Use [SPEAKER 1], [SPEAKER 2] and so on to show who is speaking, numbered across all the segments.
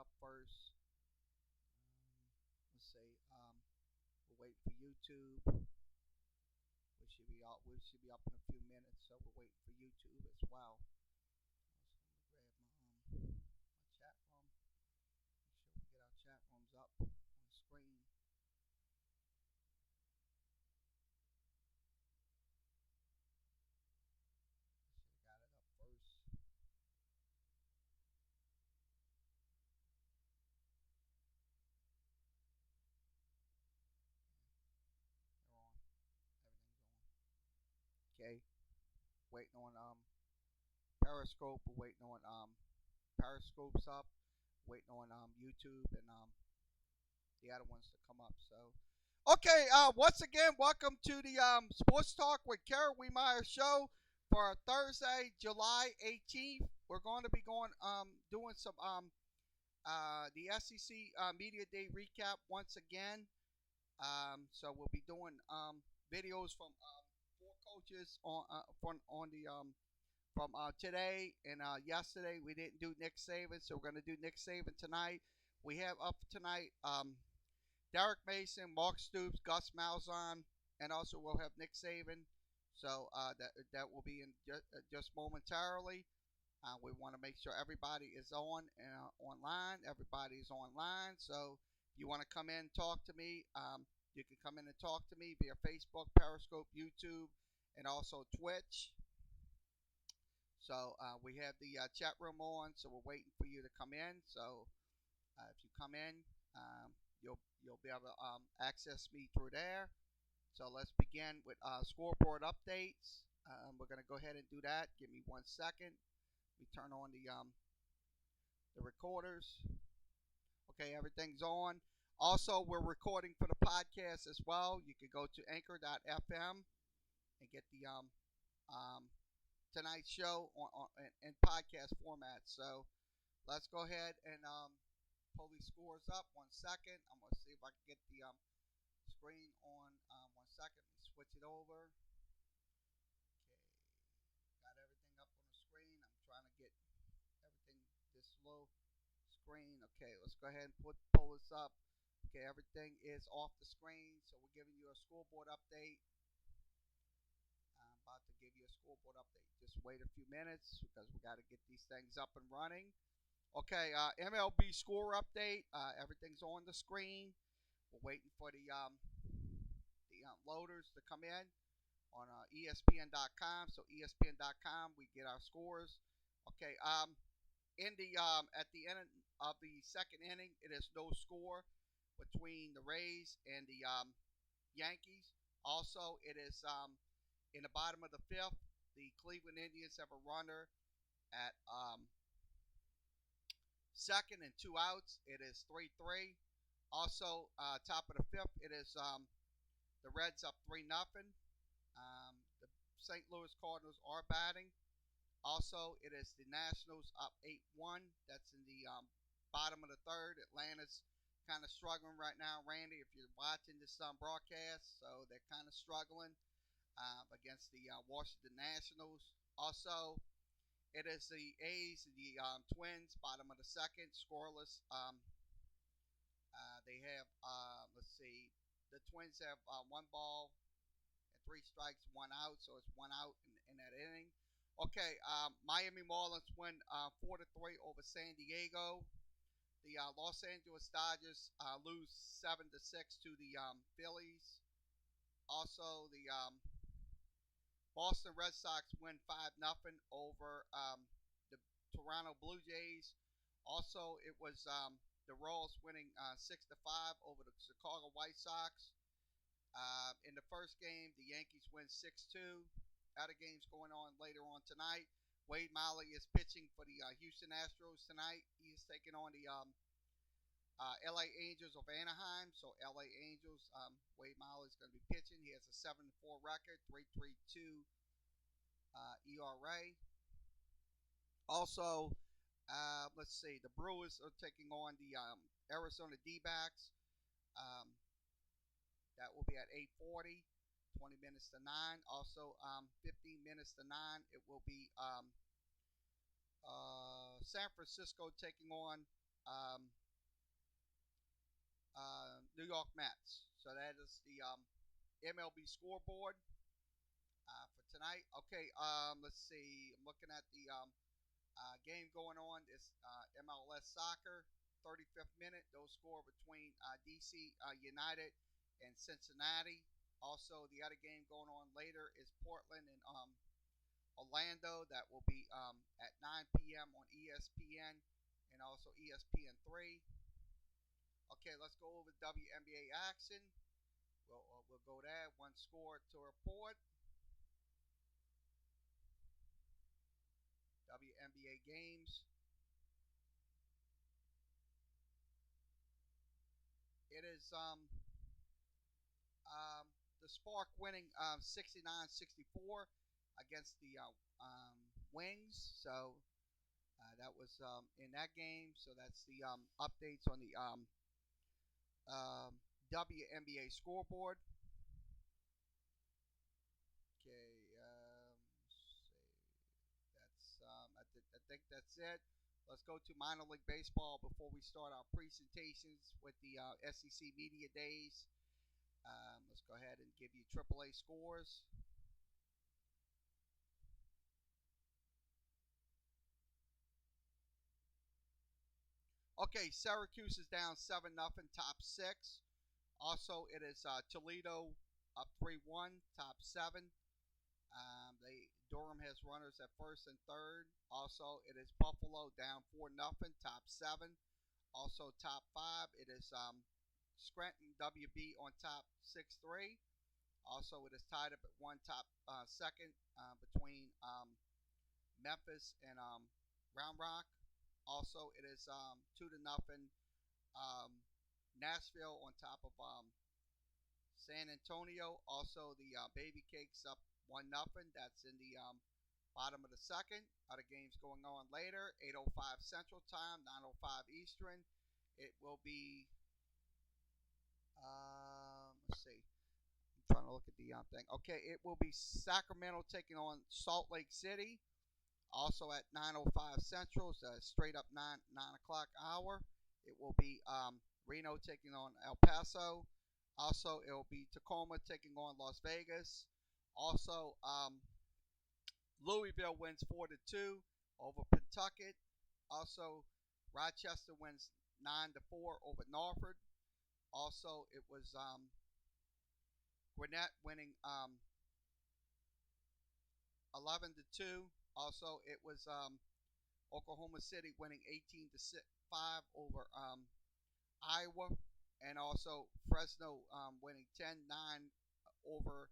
[SPEAKER 1] up first. Let's see. We're waiting for YouTube. We should be out. We should be up in a few minutes, so we're waiting for YouTube as well. So let me grab my chat room. Make sure we get our chat rooms up on the screen. Should have got it up first. They're on. Everything's on. Okay. Waiting on Periscope. We're waiting on Periscope's up. Waiting on YouTube and the other ones to come up. So, okay. Once again, welcome to the Sports Talk with Kerry Wehmeyer show for Thursday, July 18th. We're going to be doing some the SEC Media Day recap once again. So we'll be doing videos from four coaches on the from today and yesterday. We didn't do Nick Saban, so we're going to do Nick Saban tonight. We have up tonight Derek Mason, Mark Stoops, Gus Malzahn, and also we'll have Nick Saban. So that will be in just momentarily. We want to make sure everybody is online. Everybody is online. So if you want to come in and talk to me, you can come in and talk to me via Facebook, Periscope, YouTube, and also Twitch. So we have the chat room on, so we're waiting for you to come in. So if you come in, you'll be able to access me through there. So let's begin with scoreboard updates. We're going to go ahead and do that. Give me 1 second. We turn on the recorders. Okay, everything's on. Also, we're recording for the podcast as well. You can go to anchor.fm and get the tonight's show in podcast format. So let's go ahead and pull these scores up. 1 second. I'm going to see if I can get the screen on. 1 second. Let me switch it over. Okay. Got everything up on the screen. I'm trying to get everything this low screen. Okay, let's go ahead and pull this up. Okay, everything is off the screen. So we're giving you a scoreboard update. I'm about to give you a scoreboard update. Just wait a few minutes because we got to get these things up and running. Okay, MLB score update. Everything's on the screen. We're waiting for the loaders to come in on ESPN.com. So ESPN.com, we get our scores. Okay, in the at the end of the second inning, it is no score between the Rays and the Yankees. Also, it is in the bottom of the fifth. The Cleveland Indians have a runner at second and 2 outs. It is 3-3. Also, top of the fifth, it is the Reds up 3-0. The St. Louis Cardinals are batting. Also, it is the Nationals up 8-1. That's in the bottom of the third. Atlanta's kind of struggling right now, Randy, if you're watching this broadcast. So they're kind of struggling against the Washington Nationals. Also, it is the A's and the Twins, bottom of the second, scoreless. They have, let's see, the Twins have 1 ball and 3 strikes, 1 out. So it's 1 out in that inning. Okay, Miami Marlins win 4-3 over San Diego. The Los Angeles Dodgers lose 7-6 to the Phillies. Also, the Boston Red Sox win 5-0 over the Toronto Blue Jays. Also, it was the Royals winning 6-5 over the Chicago White Sox. In the first game, the Yankees win 6-2. Other games going on later on tonight. Wade Miley is pitching for the Houston Astros tonight. He is taking on the LA Angels of Anaheim. So LA Angels, Wade Miley is going to be pitching. He has a 7-4 record, 3.32 ERA. Also, let's see, the Brewers are taking on the Arizona D-backs. That will be at 8:40. 20 minutes to 9. Also, 15 minutes to 9, it will be San Francisco taking on um, New York Mets. So that is the MLB scoreboard for tonight. Okay, let's see. I'm looking at the game going on. It's MLS Soccer, 35th minute. Those score between DC United and Cincinnati. Also, the other game going on later is Portland and Orlando. That will be at 9 p.m. on ESPN and also ESPN 3. Okay, let's go over WNBA action. We'll go there. One score to report. WNBA games. It is the Spark winning 69-64 against the Wings. So that was in that game. So that's the updates on the WNBA scoreboard. Okay, that's I think that's it. Let's go to minor league baseball before we start our presentations with the SEC Media Days. Let's go ahead and give you AAA scores. Okay, Syracuse is down 7-0, top 6. Also, it is Toledo up 3-1, top 7. Durham has runners at first and third. Also, it is Buffalo down 4-0, top 7. Also, top 5, it is Scranton WB on top 6-3. Also, it is tied up at one top second between Memphis and Round Rock. Also, it is 2-0 Nashville on top of San Antonio. Also, the Baby Cakes up 1-0. That's in the bottom of the second. Other games going on later. 8:05 Central Time, 9:05 Eastern. It will be. Let's see. I'm trying to look at the thing. Okay, it will be Sacramento taking on Salt Lake City. Also at 9:05 Central, it's a straight up 9 o'clock hour. It will be Reno taking on El Paso. Also, it will be Tacoma taking on Las Vegas. Also, Louisville wins 4-2 over Pawtucket. Also, Rochester wins 9-4 over Norfolk. Also, it was Gwinnett winning 11-2. Also, it was Oklahoma City winning 18-5 over Iowa, and also Fresno winning 10-9 over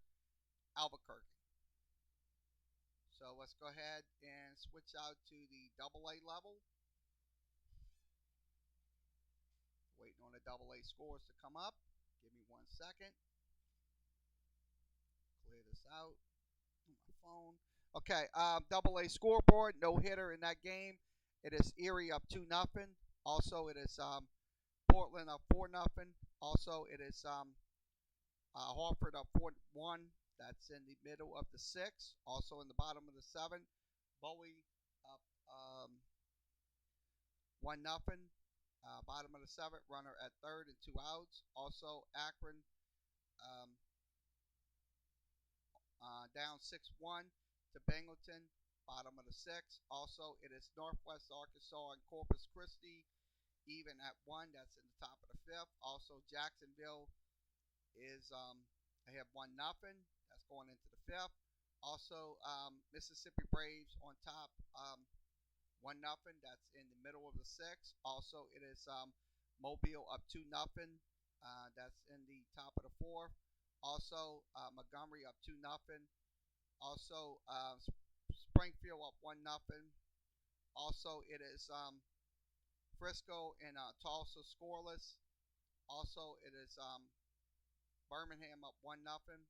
[SPEAKER 1] Albuquerque. So let's go ahead and switch out to the AA level. Waiting on the AA scores to come up. Give me 1 second. Clear this out on my phone. Okay, AA scoreboard, no hitter in that game. It is Erie up 2-0. Also, it is Portland up 4-0. Also, it is Hartford up 4-1. That's in the middle of the 6. Also, in the bottom of the 7, Bowie up 1-0. Bottom of the 7th, runner at third and 2 outs. Also, Akron down 6-1 to Binghamton, bottom of the 6th. Also, it is Northwest Arkansas and Corpus Christi, even at 1. That's in the top of the 5th. Also, Jacksonville is they have 1-0. That's going into the 5th. Also, Mississippi Braves on top 1-0. That's in the middle of the 6th. Also, it is Mobile up 2-0. That's in the top of the 4th. Also, Montgomery up 2-0. Also, Springfield up 1-0. Also, it is Frisco and Tulsa scoreless. Also, it is Birmingham up 1-0.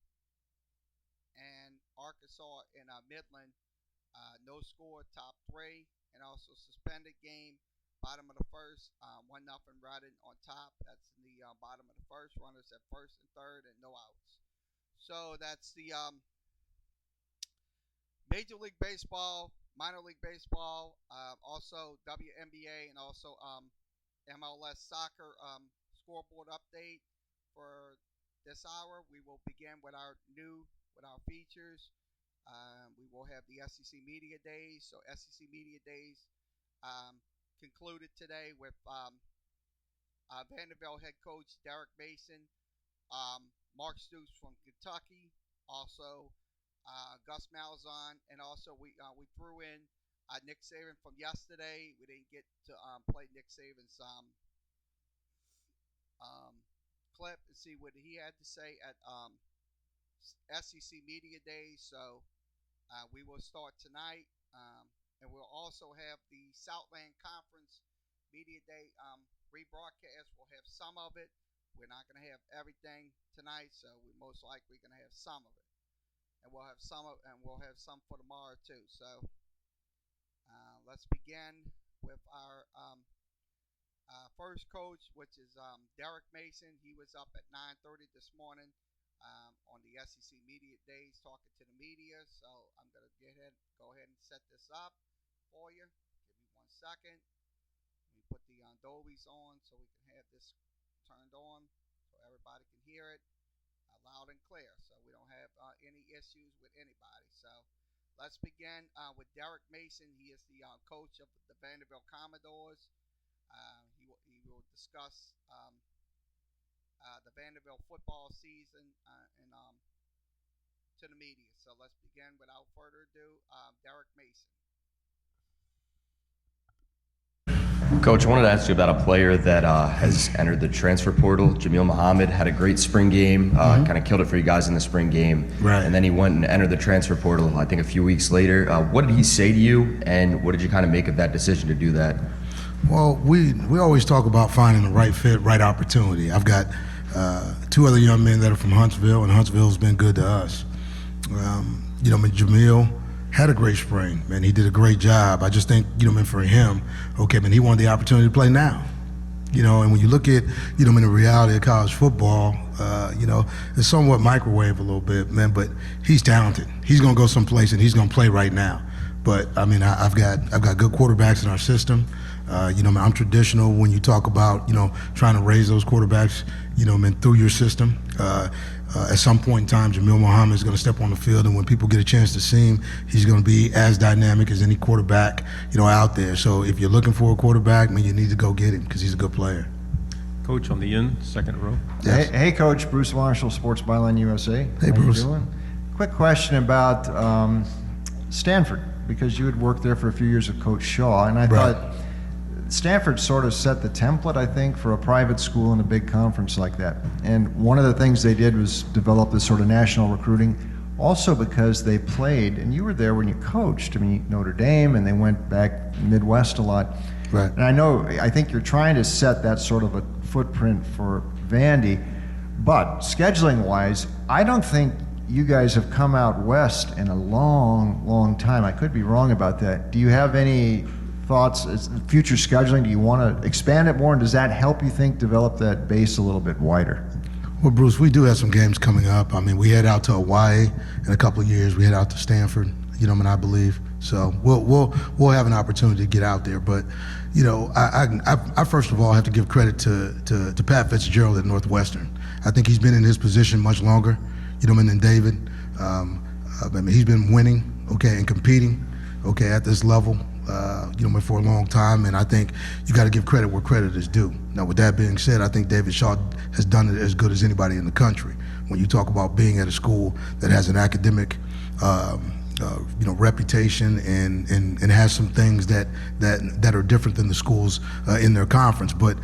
[SPEAKER 1] And Arkansas and Midland, no score, top 3. And also suspended game, bottom of the 1st, 1-0 riding on top. That's in the bottom of the 1st. Runners at 1st and 3rd and no outs. So that's the Major League Baseball, minor league baseball, also WNBA, and also MLS soccer scoreboard update for this hour. We will begin with our features. We will have the SEC Media Days. So SEC Media Days concluded today with Vanderbilt head coach Derek Mason, Mark Stoops from Kentucky, also Gus Malzahn, and also we threw in Nick Saban from yesterday. We didn't get to play Nick Saban's clip and see what he had to say at SEC Media Days. So we will start tonight, and we'll also have the Southland Conference Media Day rebroadcast. We'll have some of it. We're not going to have everything tonight, so we're most likely going to have some of it, and we'll have some for tomorrow too. So let's begin with our first coach, which is Derek Mason. He was up at 9:30 this morning on the SEC Media Days talking to the media. So I'm going to go ahead and set this up for you. Give me 1 second. Let me put the Dolby's on so we can have this turned on so everybody can hear it loud and clear, so we don't have any issues with anybody. So let's begin with Derek Mason. He is the coach of the Vanderbilt Commodores. He will discuss the Vanderbilt football season and to the media. So let's begin without further ado. Derek Mason.
[SPEAKER 2] Coach, I wanted to ask you about a player that has entered the transfer portal. Jamil Muhammad had a great spring game, kind of killed it for you guys in the spring game.
[SPEAKER 3] Right.
[SPEAKER 2] And then he went and entered the transfer portal, I think, a few weeks later. What did he say to you, and what did you kind of make of that decision to do that?
[SPEAKER 3] Well, we always talk about finding the right fit, right opportunity. I've got two other young men that are from Huntsville, and Huntsville's been good to us. Jamil had a great spring, man. He did a great job. I just think, for him, okay, man, he wanted the opportunity to play now. And when you look at, in the reality of college football, it's somewhat microwave a little bit, man, but he's talented. He's going to go someplace and he's going to play right now. But, I've got good quarterbacks in our system. I'm traditional when you talk about, trying to raise those quarterbacks, through your system. At some point in time, Jamil Muhammad is going to step on the field, and when people get a chance to see him, he's going to be as dynamic as any quarterback, out there. So if you're looking for a quarterback, man, you need to go get him because he's a good player.
[SPEAKER 4] Coach on the end, second row.
[SPEAKER 3] Yes.
[SPEAKER 5] Hey, Coach. Bruce Marshall, Sports Byline USA.
[SPEAKER 3] Hey,
[SPEAKER 5] How
[SPEAKER 3] Bruce.
[SPEAKER 5] You doing? Quick question about Stanford, because you had worked there for a few years with Coach Shaw, and I thought Stanford sort of set the template, I think, for a private school in a big conference like that. And one of the things they did was develop this sort of national recruiting, also because they played, and you were there when you coached, Notre Dame, and they went back Midwest a lot.
[SPEAKER 3] Right.
[SPEAKER 5] And I think you're trying to set that sort of a footprint for Vandy, but scheduling-wise, I don't think you guys have come out west in a long, long time. I could be wrong about that. Do you have any thoughts, future scheduling? Do you want to expand it more, and does that help you think develop that base a little bit wider?
[SPEAKER 3] Well, Bruce, we do have some games coming up. We head out to Hawaii in a couple of years. We head out to Stanford, I believe. So we'll have an opportunity to get out there. But I first of all have to give credit to Pat Fitzgerald at Northwestern. I think he's been in his position much longer, than David. He's been winning, and competing, at this level. For a long time, and I think you got to give credit where credit is due. Now, with that being said, I think David Shaw has done it as good as anybody in the country. When you talk about being at a school that has an academic, reputation and has some things that are different than the schools in their conference, but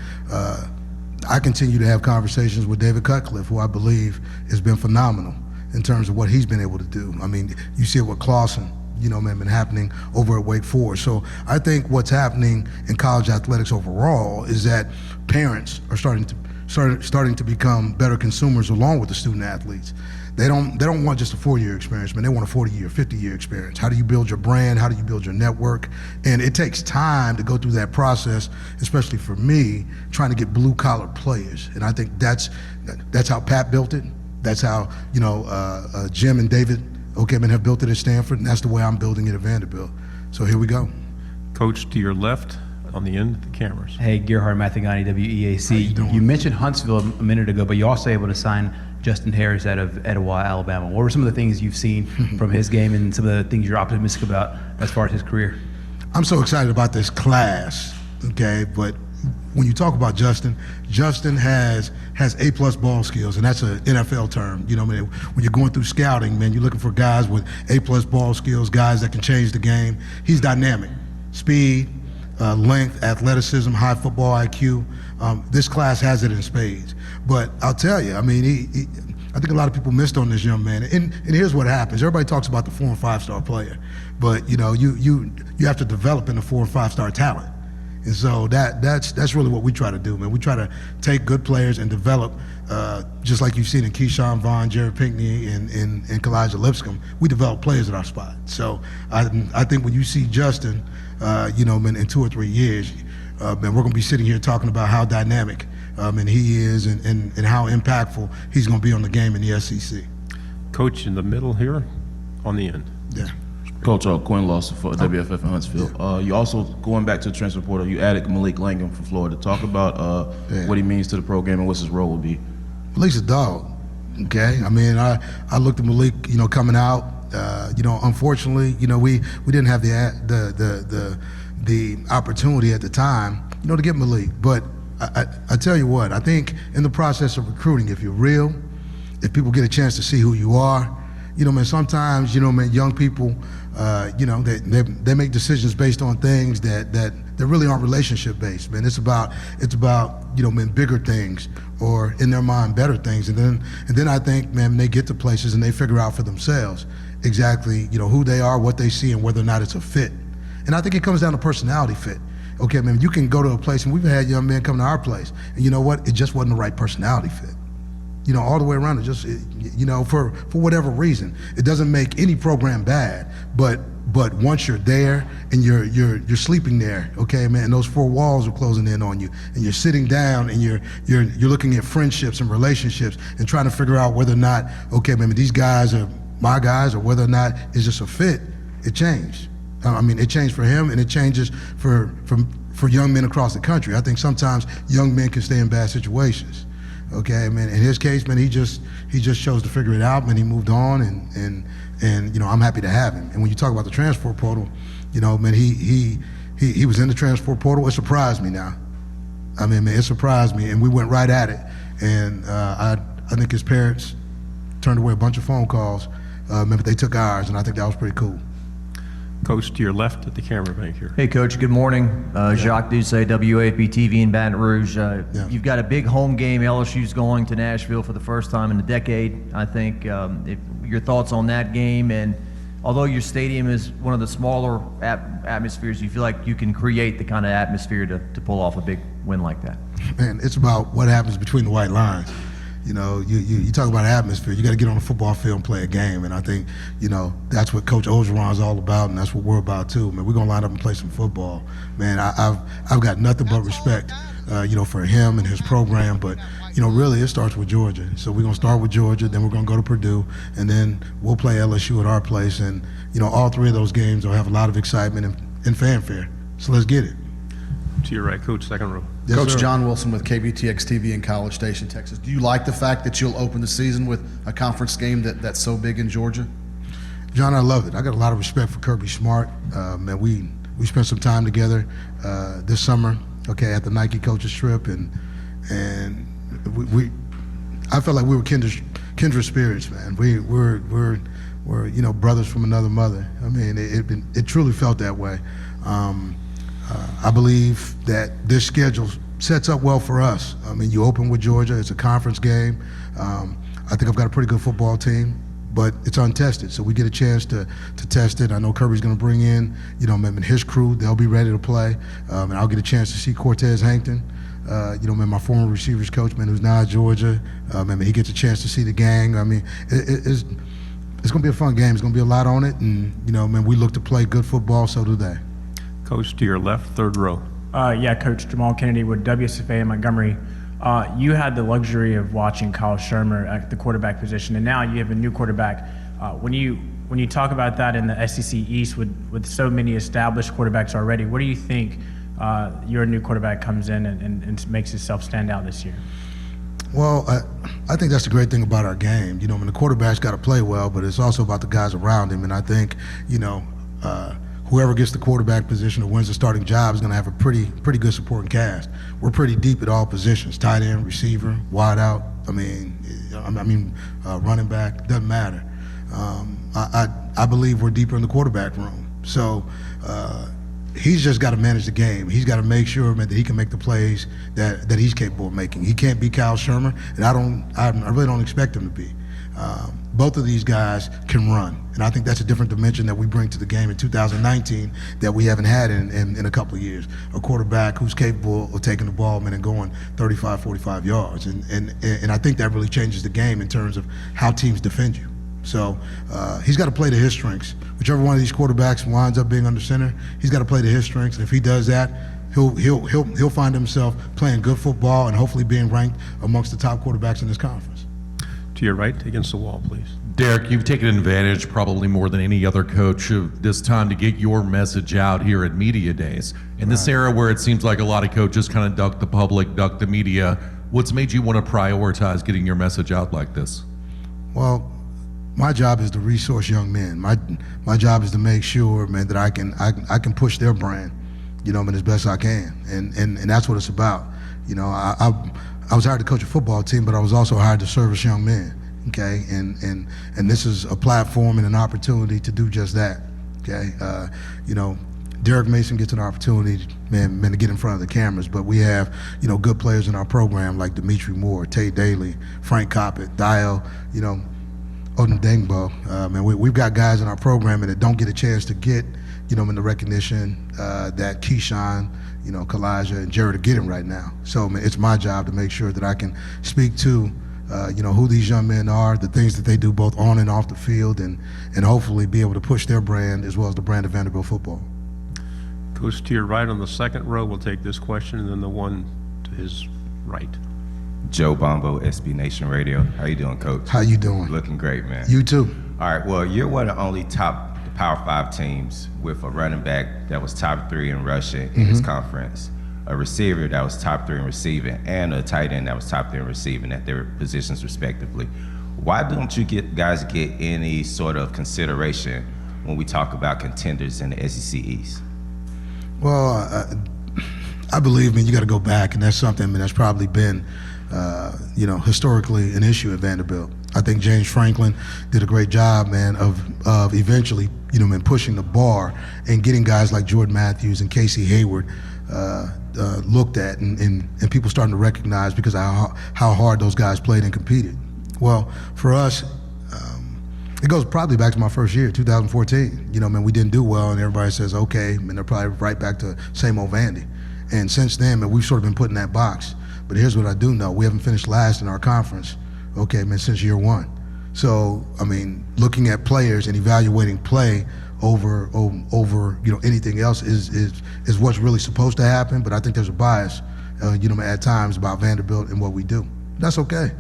[SPEAKER 3] I continue to have conversations with David Cutcliffe, who I believe has been phenomenal in terms of what he's been able to do. You see it with Clausen. Been happening over at Wake Forest. So I think what's happening in college athletics overall is that parents are starting to become better consumers along with the student athletes. They don't want just a 4-year experience, man. They want a 40-year, 50-year experience. How do you build your brand? How do you build your network? And it takes time to go through that process, especially for me, trying to get blue-collar players. And I think that's how Pat built it. That's how Jim and David have built it at Stanford, and that's the way I'm building it at Vanderbilt. So here we go.
[SPEAKER 4] Coach, to your left, on the end, the cameras.
[SPEAKER 6] Hey, Gerhard Mathagani, WEAC. You mentioned Huntsville a minute ago, but you also able to sign Justin Harris out of Etowah, Alabama. What were some of the things you've seen from his game and some of the things you're optimistic about as far as his career?
[SPEAKER 3] I'm so excited about this class, okay? But when you talk about Justin has A+ ball skills, and that's an NFL term. You know, when you're going through scouting, man, you're looking for guys with A+ ball skills, guys that can change the game. He's dynamic, speed, length, athleticism, high football IQ. This class has it in spades. But I'll tell you, I mean, I think a lot of people missed on this young man. And here's what happens. Everybody talks about the 4- and 5-star player, but you know, you have to develop in the 4- and 5-star talent. And so that's really what we try to do, man. We try to take good players and develop, just like you've seen in Keyshawn Vaughn, Jared Pinkney, and Kalijah Lipscomb. We develop players at our spot. So I think when you see Justin, you know, man, in 2 or 3 years, man, we're going to be sitting here talking about how dynamic and he is and how impactful he's going to be on the game in the SEC.
[SPEAKER 4] Coach in the middle here, on the end.
[SPEAKER 3] Yeah.
[SPEAKER 7] Coach Quinn Lawson for WFF in Huntsville. You also, going back to the transfer portal, you added Malik Langham from Florida. Talk about what he means to the program and what his role will be.
[SPEAKER 3] Malik's a dog, okay? I mean, I looked at Malik, you know, coming out. You know, unfortunately, you know, we didn't have the opportunity at the time, you know, to get Malik. But I tell you what, I think in the process of recruiting, if you're real, if people get a chance to see who you are, you know, man, sometimes, you know, man, young people, you know, they make decisions based on things that really aren't relationship based, man. It's about, you know, man, bigger things, or in their mind, better things. And then I think, man, they get to places and they figure out for themselves exactly, you know, who they are, what they see, and whether or not it's a fit. And I think it comes down to personality fit. Okay, man, you can go to a place, and we've had young men come to our place, and you know what? It just wasn't the right personality fit. You know, all the way around, it just, you know, for whatever reason, it doesn't make any program bad, but once you're there and you're sleeping there, okay, man, and those 4 walls are closing in on you, and you're sitting down and you're looking at friendships and relationships and trying to figure out whether or not, okay, man, these guys are my guys, or whether or not it's just a fit. It changed. I mean, it changed for him, and it changes for young men across the country. I think sometimes young men can stay in bad situations. Okay, man. In his case, man, he just chose to figure it out, man. He moved on, and you know, I'm happy to have him. And when you talk about the transfer portal, you know, man, he was in the transfer portal. It surprised me now. I mean, man, it surprised me, and we went right at it. And I think his parents turned away a bunch of phone calls. But they took ours, and I think that was pretty cool.
[SPEAKER 4] Coach to your left at the camera bank here.
[SPEAKER 8] Hey, Coach, good morning. Jacques Doucet, WAP TV in Baton Rouge. You've got a big home game. LSU's going to Nashville for the first time in a decade, I think. Your thoughts on that game, and although your stadium is one of the smaller atmospheres, you feel like you can create the kind of atmosphere to pull off a big win like that?
[SPEAKER 3] Man, it's about what happens between the white lines. You know, you talk about atmosphere. You got to get on the football field and play a game, and I think, you know, that's what Coach Orgeron's all about, and that's what we're about too. Man, we're gonna line up and play some football. Man, I've got nothing but respect, you know, for him and his program. But you know, really, it starts with Georgia. So we're gonna start with Georgia, then we're gonna go to Purdue, and then we'll play LSU at our place. And you know, all 3 of those games will have a lot of excitement and fanfare. So let's get it.
[SPEAKER 4] To your right, Coach, second row.
[SPEAKER 3] Yes,
[SPEAKER 9] Coach
[SPEAKER 3] sir.
[SPEAKER 9] John Wilson with KBTX TV in College Station, Texas. Do you like the fact that you'll open the season with a conference game that's so big in Georgia?
[SPEAKER 3] John, I love it. I got a lot of respect for Kirby Smart. Man, we spent some time together this summer, okay, at the Nike coaches trip, and I felt like we were kindred spirits, man. We're you know, brothers from another mother. I mean, it truly felt that way. I believe that this schedule sets up well for us. I mean, you open with Georgia. It's a conference game. I think I've got a pretty good football team, but it's untested, so we get a chance to test it. I know Kirby's going to bring in, you know, his crew. They'll be ready to play, and I'll get a chance to see Cortez Hankton, you know, my former receivers coach, man, who's now at Georgia. He gets a chance to see the gang. I mean, it's going to be a fun game. It's going to be a lot on it, and you know, man, we look to play good football. So do they.
[SPEAKER 4] Coach to your left, third row.
[SPEAKER 10] Yeah, Coach Jamal Kennedy with WSFA in Montgomery. You had the luxury of watching Kyle Shermer at the quarterback position, and now you have a new quarterback. When you talk about that in the SEC East with so many established quarterbacks already, what do you think your new quarterback comes in and makes himself stand out this year?
[SPEAKER 3] Well, I think that's the great thing about our game. You know, I mean, the quarterback's got to play well, but it's also about the guys around him. And I think, you know, whoever gets the quarterback position or wins the starting job is going to have a pretty good supporting cast. We're pretty deep at all positions: tight end, receiver, wide out. Running back, doesn't matter. I believe we're deeper in the quarterback room. So he's just got to manage the game. He's got to make sure, man, that he can make the plays that he's capable of making. He can't be Kyle Shermer, and I really don't expect him to be. Both of these guys can run, and I think that's a different dimension that we bring to the game in 2019 that we haven't had in a couple of years. A quarterback who's capable of taking the ball, man, and going 35, 45 yards, and I think that really changes the game in terms of how teams defend you. So he's got to play to his strengths. Whichever one of these quarterbacks winds up being under center, he's got to play to his strengths. And if he does that, he'll find himself playing good football and hopefully being ranked amongst the top quarterbacks in this conference.
[SPEAKER 4] To your right, against the wall, please.
[SPEAKER 11] Derek, you've taken advantage probably more than any other coach of this time to get your message out here at Media Days. In this era where it seems like a lot of coaches kind of duck the public, duck the media, what's made you want to prioritize getting your message out like this?
[SPEAKER 3] Well, my job is to resource young men. My job is to make sure, man, that I can push their brand, you know, as best I can, and that's what it's about. You know, I was hired to coach a football team, but I was also hired to service young men. Okay, and this is a platform and an opportunity to do just that. Okay, you know, Derek Mason gets an opportunity, man, to get in front of the cameras, but we have, you know, good players in our program like Dimitri Moore, Tate Daly, Frank Coppett, Dio, you know, Odin Dengbo. Man, we've got guys in our program that don't get a chance to get, you know, in the recognition that Keyshawn, you know, Kalijah and Jared are getting right now. So, man, it's my job to make sure that I can speak to, you know, who these young men are, the things that they do both on and off the field, and hopefully be able to push their brand as well as the brand of Vanderbilt football.
[SPEAKER 4] Coach, to your right on the second row, we'll take this question, and then the one to his right.
[SPEAKER 12] Joe Bombo, SB Nation Radio. How you doing, Coach?
[SPEAKER 3] How you doing?
[SPEAKER 12] Looking great, man.
[SPEAKER 3] You too.
[SPEAKER 12] All right, well, you're one of the only top Power 5 teams with a running back that was top 3 in rushing in this conference, a receiver that was top 3 in receiving, and a tight end that was top 3 in receiving at their positions respectively. Why don't you guys get any sort of consideration when we talk about contenders in the SEC East?
[SPEAKER 3] Well, I believe, man, you got to go back, and that's something, man, that's probably been, you know, historically an issue at Vanderbilt. I think James Franklin did a great job, man, of eventually, you know, man, pushing the bar and getting guys like Jordan Matthews and Casey Hayward looked at and people starting to recognize because of how hard those guys played and competed. Well, for us, it goes probably back to my first year, 2014. You know, man, we didn't do well, and everybody says, okay, and they're probably right back to same old Vandy. And since then, man, we've sort of been put in that box. But here's what I do know. We haven't finished last in our conference, okay, man, since year one. So, I mean, looking at players and evaluating play over you know, anything else is what's really supposed to happen. But I think there's a bias, you know, at times about Vanderbilt and what we do. That's okay.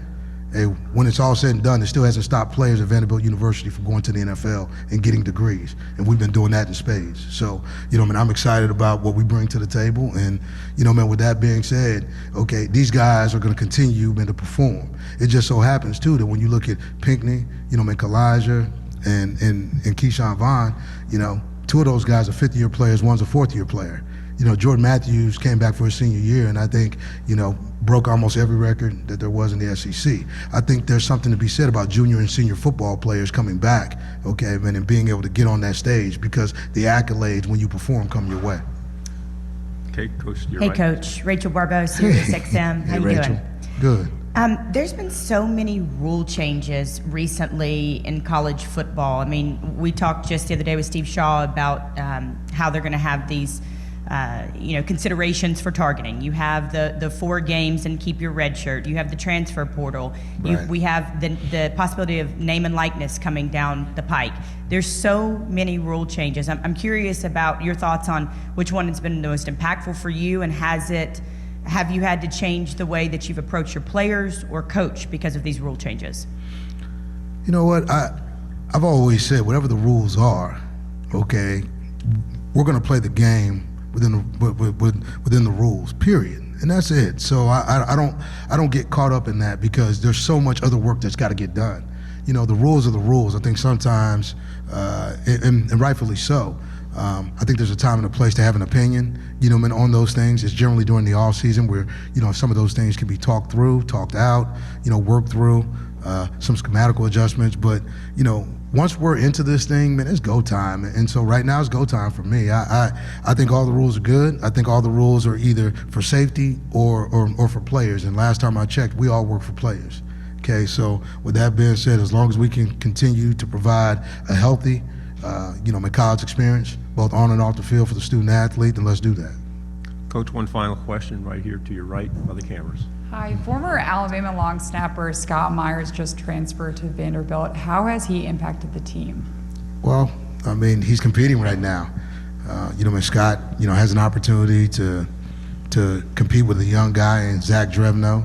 [SPEAKER 3] Hey, when it's all said and done, it still hasn't stopped players at Vanderbilt University from going to the NFL and getting degrees. And we've been doing that in spades. So, you know, man, I'm excited about what we bring to the table. And, you know, man, with that being said, okay, these guys are going to continue, man, to perform. It just so happens, too, that when you look at Pinckney, you know, man, Kalijah and Keyshawn Vaughn, you know, 2 of those guys are fifth-year players, one's a fourth-year player. You know, Jordan Matthews came back for his senior year, and I think, you know, broke almost every record that there was in the SEC. I think there's something to be said about junior and senior football players coming back, okay, man, and being able to get on that stage because the accolades when you perform come your way.
[SPEAKER 4] Okay, Coach, you're
[SPEAKER 13] Hey,
[SPEAKER 4] right.
[SPEAKER 13] Coach. Rachel Barbeau, Sirius XM. How you
[SPEAKER 3] Rachel.
[SPEAKER 13] doing?
[SPEAKER 3] Good.
[SPEAKER 13] There's been so many rule changes recently in college football. I mean, we talked just the other day with Steve Shaw about how they're going to have these you know, considerations for targeting. You have the 4 games and keep your red shirt. You have the transfer portal.
[SPEAKER 3] Right.
[SPEAKER 13] We have the possibility of name and likeness coming down the pike. There's so many rule changes. I'm curious about your thoughts on which one has been the most impactful for you, and have you had to change the way that you've approached your players or coach because of these rule changes?
[SPEAKER 3] You know what? I've always said whatever the rules are, okay, we're going to play the game within the rules. Period. And that's it. So I don't get caught up in that because there's so much other work that's got to get done. You know, the rules are the rules. I think sometimes, and rightfully so. I think there's a time and a place to have an opinion, on those things. It's generally during the off season where, some of those things can be talked through, talked out, worked through, some schematical adjustments. But, once we're into this thing, man, it's go time. And so right now it's go time for me. I think all the rules are good. I think all the rules are either for safety or for players. And last time I checked, we all work for players. Okay, so with that being said, as long as we can continue to provide a healthy, college experience, both on and off the field for the student athlete, then let's do that.
[SPEAKER 4] Coach, one final question right here to your right by the cameras.
[SPEAKER 14] Hi, former Alabama long snapper Scott Myers just transferred to Vanderbilt. How has he impacted the team?
[SPEAKER 3] Well, I mean, he's competing right now. Scott, has an opportunity to compete with a young guy in Zach Drevno,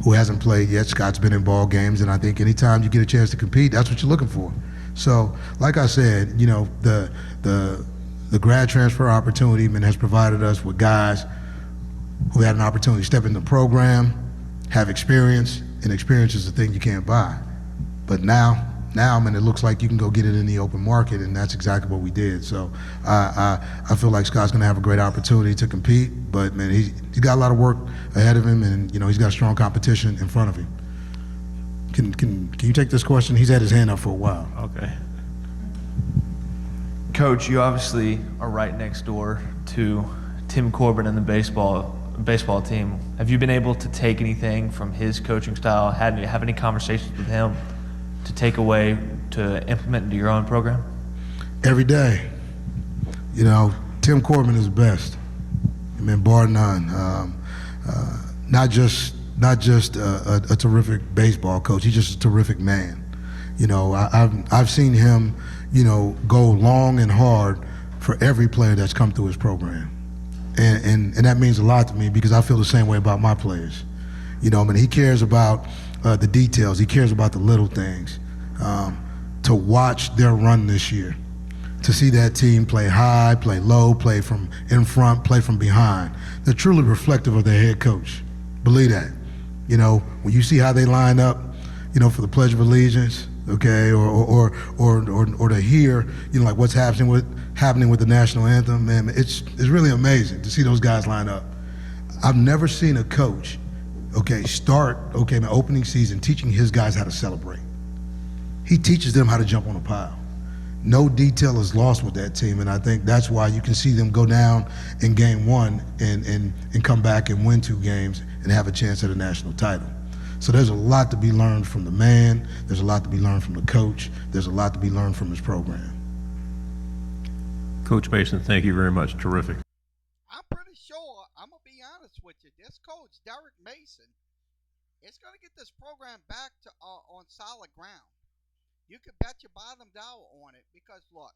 [SPEAKER 3] who hasn't played yet. Scott's been in ball games, and I think anytime you get a chance to compete, that's what you're looking for. So, like I said, the grad transfer opportunity has provided us with guys who had an opportunity to step in the program, have experience, and experience is the thing you can't buy. But now, it looks like you can go get it in the open market, and that's exactly what we did. So I feel like Scott's going to have a great opportunity to compete, but, man, he's got a lot of work ahead of him, and, he's got strong competition in front of him. Can you take this question? He's had his hand up for a while.
[SPEAKER 4] Okay.
[SPEAKER 15] Coach, you obviously are right next door to Tim Corbin and the baseball team. Have you been able to take anything from his coaching style? Have any conversations with him to take away to implement into your own program? Every
[SPEAKER 3] day. Tim Corbin is the best. I mean, bar none. Not just a terrific baseball coach. He's just a terrific man. I've seen him, go long and hard for every player that's come through his program. And that means a lot to me because I feel the same way about my players. He cares about the details. He cares about the little things. To watch their run this year, to see that team play high, play low, play from in front, play from behind. They're truly reflective of their head coach. Believe that. When you see how they line up, for the Pledge of Allegiance, okay, or to hear, like what's happening with the national anthem, man, it's really amazing to see those guys line up. I've never seen a coach, start, the opening season teaching his guys how to celebrate. He teaches them how to jump on a pile. No detail is lost with that team, and I think that's why you can see them go down in game one and come back and win 2 games and have a chance at a national title. So there's a lot to be learned from the man. There's a lot to be learned from the coach. There's a lot to be learned from his program.
[SPEAKER 4] Coach Mason, thank you very much. Terrific.
[SPEAKER 1] I'm pretty sure, I'm going to be honest with you, this coach, Derek Mason, is going to get this program back to on solid ground. You can bet your bottom dollar on it because, look,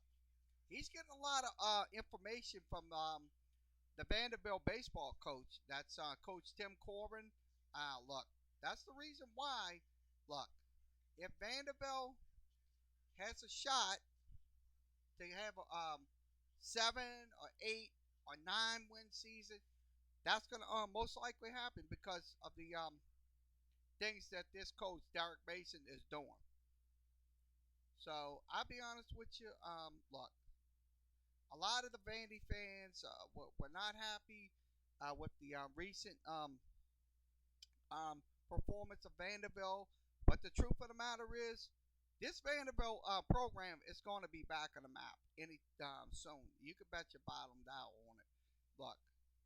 [SPEAKER 1] he's getting a lot of information from the Vanderbilt baseball coach. That's Coach Tim Corbin. Look, that's the reason why, look, if Vanderbilt has a shot to have a 7 or 8 or 9 win season, that's going to most likely happen because of the things that this coach, Derek Mason, is doing. So I'll be honest with you. Look, a lot of the Vandy fans were not happy with the recent performance of Vanderbilt. But the truth of the matter is, this Vanderbilt program is going to be back on the map anytime soon. You can bet your bottom dollar on it. Look,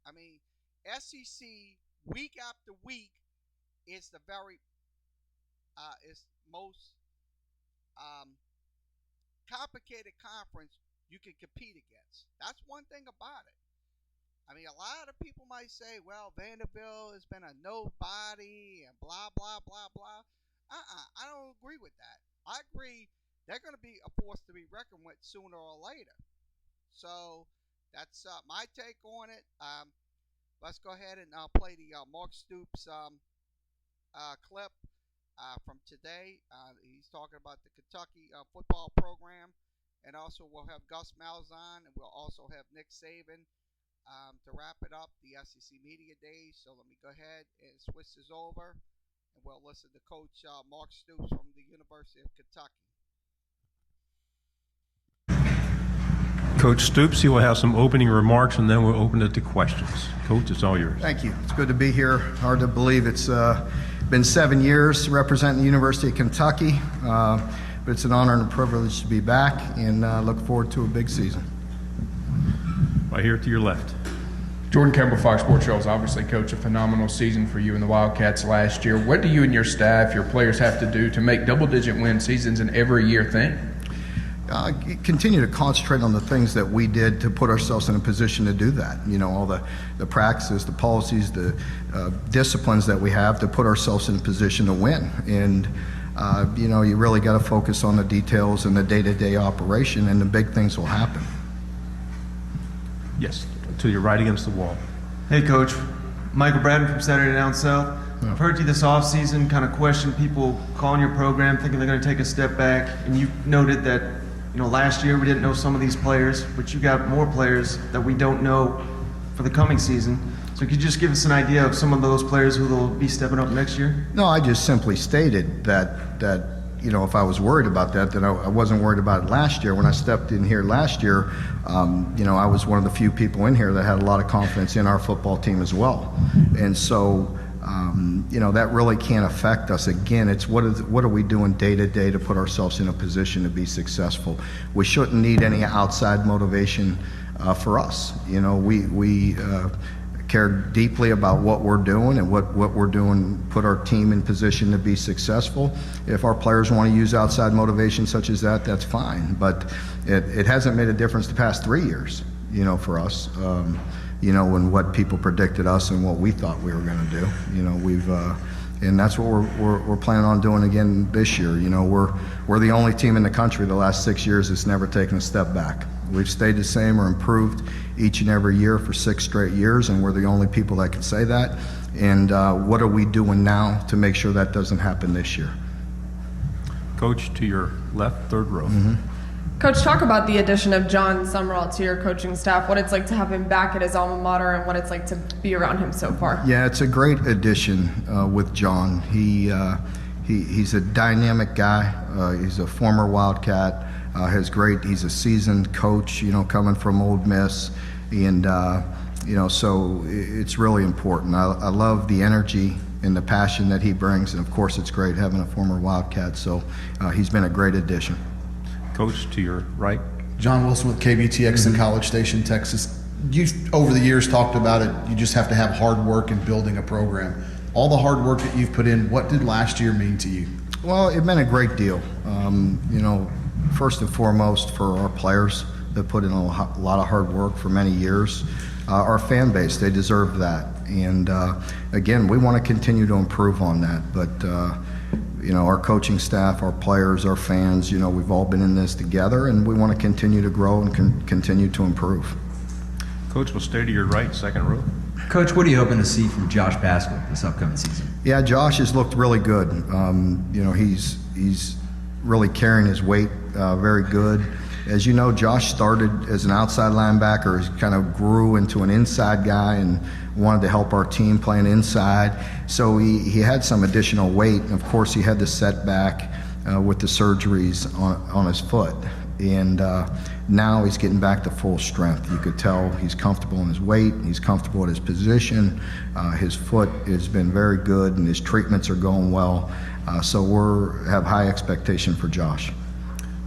[SPEAKER 1] I mean, SEC week after week is the very is most complicated conference you can compete against. That's one thing about it. I mean, a lot of people might say, well, Vanderbilt has been a nobody and blah, blah, blah, blah. I don't agree with that. I agree they're going to be a force to be reckoned with sooner or later. So that's my take on it. Let's go ahead and play the Mark Stoops clip from today. He's talking about the Kentucky football program. And also we'll have Gus Malzahn, and we'll also have Nick Saban to wrap it up, the SEC Media Days. So let me go ahead and switch this over, and we'll listen to Coach Mark Stoops from the University of Kentucky.
[SPEAKER 4] Coach Stoops, you will have some opening remarks, and then we'll open it to questions. Coach, it's all yours.
[SPEAKER 16] Thank you. It's good to be here. Hard to believe it's been 7 years representing the University of Kentucky, but it's an honor and a privilege to be back, and look forward to a big season.
[SPEAKER 4] Right here to your left.
[SPEAKER 17] Jordan Campbell, Fox Sports Shows. Obviously, Coach, a phenomenal season for you and the Wildcats last year. What do you and your staff, your players, have to do to make double-digit win seasons an every-year thing?
[SPEAKER 16] Continue to concentrate on the things that we did to put ourselves in a position to do that. You know, all the practices, the policies, the disciplines that we have to put ourselves in a position to win. And, you know, you really got to focus on the details and the day-to-day operation, and the big things will happen.
[SPEAKER 4] Yes, to your right against the wall.
[SPEAKER 18] Hey, Coach. Michael Bradden from Saturday Down South. I've heard you this offseason kind of question people calling your program, thinking they're going to take a step back, and you've noted that, you know, last year we didn't know some of these players, but you got more players that we don't know for the coming season. So could you just give us an idea of some of those players who will be stepping up next year?
[SPEAKER 16] No, I just simply stated that you know, if I was worried about that, then I wasn't worried about it last year. When I stepped in here last year, you know, I was one of the few people in here that had a lot of confidence in our football team as well. And so, you know, that really can't affect us. Again, it's what are we doing day to day to put ourselves in a position to be successful. We shouldn't need any outside motivation for us. You know, we care deeply about what we're doing, and what we're doing put our team in position to be successful. If our players want to use outside motivation such as that, that's fine. But it hasn't made a difference the past 3 years, you know, for us. You know, and what people predicted us and what we thought we were going to do. You know, we've and that's what we're planning on doing again this year. You know, we're the only team in the country the last 6 years that's never taken a step back. We've stayed the same or improved each and every year for 6 straight years, and we're the only people that can say that. And what are we doing now to make sure that doesn't happen this year?
[SPEAKER 4] Coach, to your left, third row.
[SPEAKER 16] Mm-hmm.
[SPEAKER 19] Coach, talk about the addition of John Summerall to your coaching staff, what it's like to have him back at his alma mater, and what it's like to be around him so far.
[SPEAKER 16] Yeah, it's a great addition with John. He's a dynamic guy. He's a former Wildcat. He's a seasoned coach, you know, coming from Ole Miss. And, you know, so it's really important. I love the energy and the passion that he brings. And, of course, it's great having a former Wildcat. So he's been a great addition.
[SPEAKER 4] Coach, to your right.
[SPEAKER 9] John Wilson with KBTX in College Station, Texas. You've, over the years, talked about it. You just have to have hard work in building a program. All the hard work that you've put in, what did last year mean to you?
[SPEAKER 16] Well, it meant a great deal. You know, first and foremost for our players that put in a lot of hard work for many years. Our fan base, they deserve that. And again, we want to continue to improve on that. But you know, our coaching staff, our players, our fans, you know, we've all been in this together, and we want to continue to grow and continue to improve.
[SPEAKER 4] Coach, we'll stay to your right, second row.
[SPEAKER 20] Coach, what are you hoping to see from Josh Pascal this upcoming season?
[SPEAKER 16] Yeah, Josh has looked really good. You know, he's really carrying his weight very good. As you know, Josh started as an outside linebacker. He kind of grew into an inside guy and wanted to help our team playing inside. So he had some additional weight. And of course, he had the setback with the surgeries on his foot. And now he's getting back to full strength. You could tell he's comfortable in his weight. He's comfortable at his position. His foot has been very good, and his treatments are going well. So we have high expectation for Josh.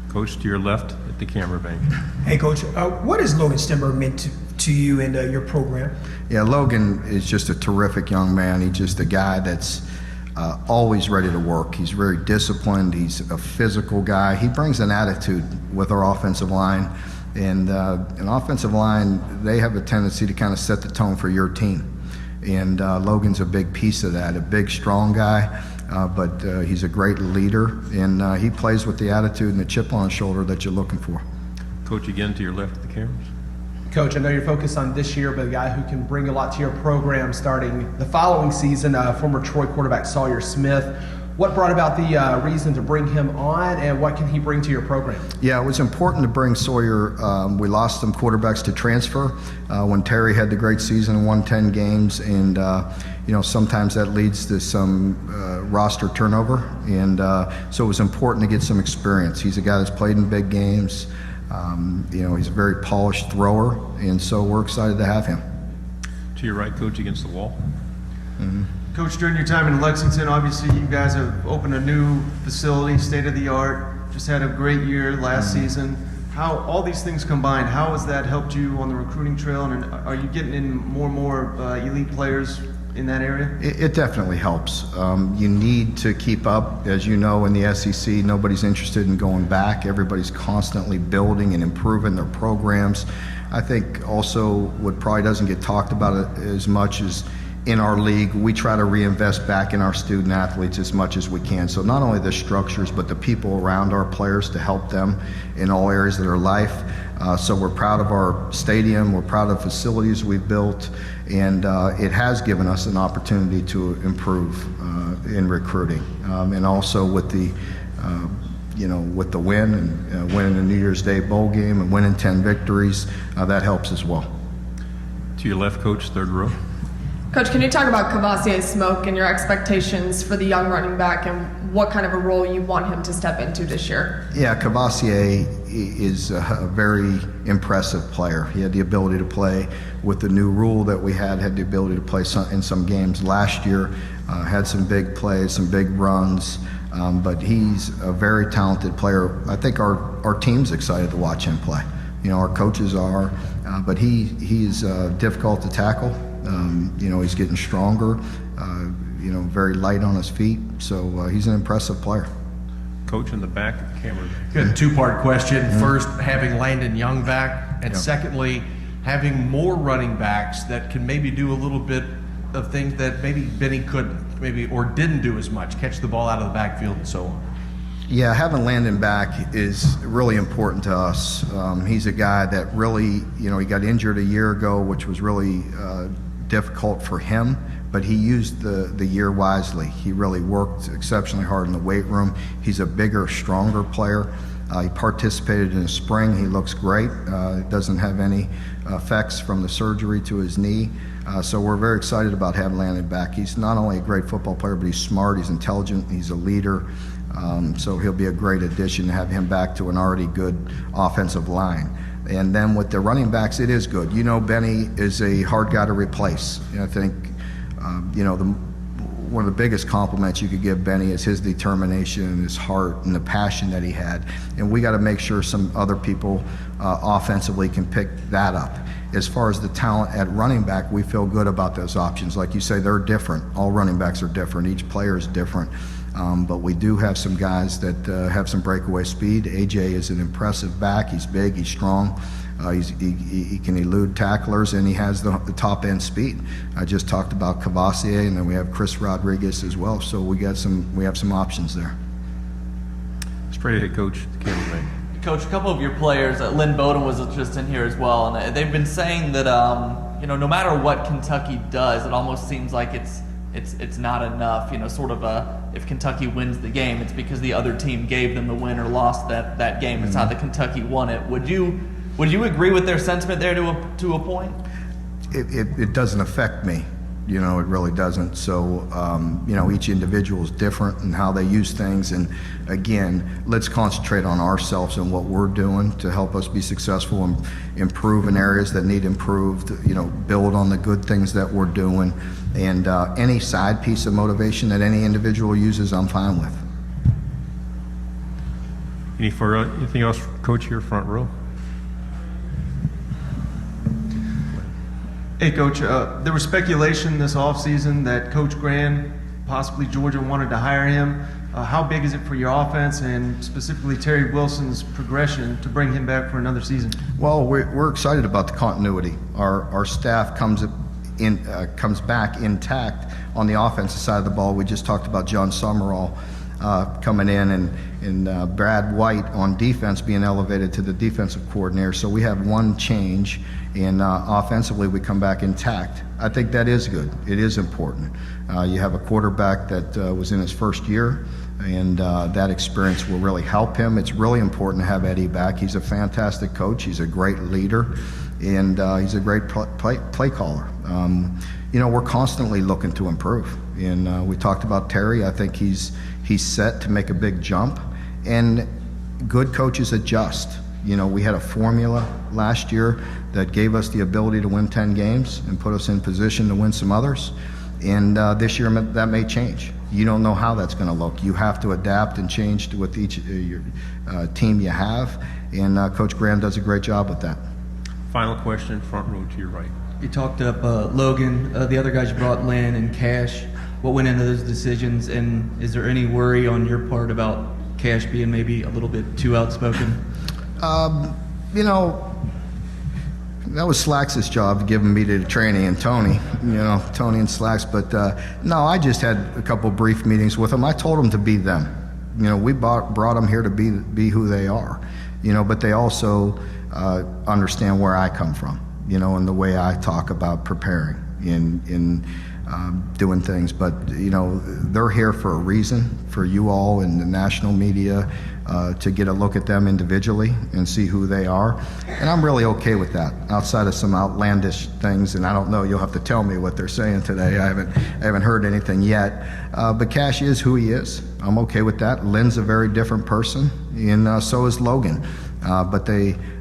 [SPEAKER 4] Coach, to your left at the camera bank.
[SPEAKER 21] Hey, Coach, what has Logan Stenberg meant to you and your program?
[SPEAKER 16] Yeah, Logan is just a terrific young man. He's just a guy that's always ready to work. He's very disciplined. He's a physical guy. He brings an attitude with our offensive line. And an offensive line, they have a tendency to kind of set the tone for your team. And Logan's a big piece of that, a big, strong guy. But he's a great leader, and he plays with the attitude and the chip on his shoulder that you're looking for.
[SPEAKER 4] Coach, again to your left of the cameras.
[SPEAKER 22] Coach, I know you're focused on this year, but a guy who can bring a lot to your program starting the following season, former Troy quarterback Sawyer Smith. What brought about the reason to bring him on, and what can he bring to your program?
[SPEAKER 16] Yeah, it was important to bring Sawyer. We lost some quarterbacks to transfer when Terry had the great season and won 10 games, and sometimes that leads to some roster turnover, and so it was important to get some experience. He's a guy that's played in big games. He's a very polished thrower, and so we're excited to have him.
[SPEAKER 4] To your right, Coach, against the wall.
[SPEAKER 16] Mm-hmm.
[SPEAKER 18] Coach, during your time in Lexington, obviously you guys have opened a new facility, state of the art. Just had a great year last season. How all these things combined, how has that helped you on the recruiting trail, and are you getting in more and more elite players in that area?
[SPEAKER 16] It definitely helps. You need to keep up. As you know, in the SEC, nobody's interested in going back. Everybody's constantly building and improving their programs. I think also what probably doesn't get talked about as much is in our league, we try to reinvest back in our student athletes as much as we can. So not only the structures, but the people around our players to help them in all areas of their life. So we're proud of our stadium, we're proud of the facilities we've built, and it has given us an opportunity to improve in recruiting. And also with the with the win and winning the New Year's Day bowl game and winning 10 victories, that helps as well.
[SPEAKER 4] To your left, Coach, third row.
[SPEAKER 19] Coach, can you talk about Kavasier Smoke and your expectations for the young running back and what kind of a role you want him to step into this year?
[SPEAKER 16] Yeah, Kavasier is a very impressive player. He had the ability to play with the new rule that we had the ability to play in some games last year, had some big plays, some big runs, but he's a very talented player. I think our team's excited to watch him play. Our coaches are, but he's difficult to tackle. He's getting stronger, very light on his feet, so he's an impressive player.
[SPEAKER 4] Coach in the back of the camera.
[SPEAKER 11] Good two-part question. First, having Landon Young back, and
[SPEAKER 16] Yep.
[SPEAKER 11] secondly, having more running backs that can maybe do a little bit of things that maybe Benny couldn't, maybe or didn't do as much, catch the ball out of the backfield and so on.
[SPEAKER 16] Yeah, having Landon back is really important to us. He's a guy that really, he got injured a year ago, which was really difficult for him, but he used the year wisely. He really worked exceptionally hard in the weight room. He's a bigger, stronger player. He participated in the spring. He looks great. Doesn't have any effects from the surgery to his knee. So we're very excited about having Landon back. He's not only a great football player, but he's smart, he's intelligent, he's a leader. So he'll be a great addition to have him back to an already good offensive line. And then with the running backs, it is good. Benny is a hard guy to replace. I think, one of the biggest compliments you could give Benny is his determination and his heart and the passion that he had. And we got to make sure some other people offensively can pick that up. As far as the talent at running back, we feel good about those options. Like you say, they're different. All running backs are different. Each player is different. But we do have some guys that have some breakaway speed. AJ is an impressive back. He's big, he's strong. He can elude tacklers, and he has the top end speed. I just talked about Kavasier, and then we have Chris Rodriguez as well. So we have some options there.
[SPEAKER 4] Straight ahead, Coach. The cameraman.
[SPEAKER 2] Coach, a couple of your players, Lynn Bowden was just in here as well, and they've been saying that no matter what Kentucky does, it almost seems like it's not enough. If Kentucky wins the game, it's because the other team gave them the win or lost that game. It's not that Kentucky won it. Would you agree with their sentiment there to a point?
[SPEAKER 16] It doesn't affect me. It really doesn't. So, each individual is different in how they use things. And again, let's concentrate on ourselves and what we're doing to help us be successful and improve in areas that need improved, build on the good things that we're doing. And any side piece of motivation that any individual uses, I'm fine with.
[SPEAKER 4] Anything else, Coach, here front row?
[SPEAKER 18] Hey, Coach, there was speculation this offseason that Coach Grand, possibly Georgia, wanted to hire him. How big is it for your offense and specifically Terry Wilson's progression to bring him back for another season?
[SPEAKER 16] Well, we're excited about the continuity. Our staff comes back intact on the offensive side of the ball. We just talked about John Summerall. coming in, and Brad White on defense being elevated to the defensive coordinator. So we have one change, and offensively we come back intact. I think that is good. It is important. You have a quarterback that was in his first year, and that experience will really help him. It's really important to have Eddie back. He's a fantastic coach. He's a great leader, and he's a great play caller. We're constantly looking to improve, and we talked about Terry. I think he's set to make a big jump, and good coaches adjust. We had a formula last year that gave us the ability to win 10 games and put us in position to win some others, and this year that may change. You don't know how that's going to look. You have to adapt and change to with each your team you have, and Coach Graham does a great job with that.
[SPEAKER 4] Final question, front row to your right.
[SPEAKER 5] You talked up Logan, the other guys you brought, Lynn and Cash. What went into those decisions, and is there any worry on your part about Cash being maybe a little bit too outspoken?
[SPEAKER 16] That was Slack's job to give me the training, and Tony and Slack's. But no, I just had a couple brief meetings with them. I told them to be them. We brought them here to be who they are. But they also understand where I come from. And the way I talk about preparing in doing things. But they're here for a reason, for you all and the national media to get a look at them individually and see who they are. And I'm really okay with that, outside of some outlandish things. And I don't know, you'll have to tell me what they're saying today. I haven't heard anything yet. But Cash is who he is. I'm okay with that. Lynn's a very different person, and so is Logan. But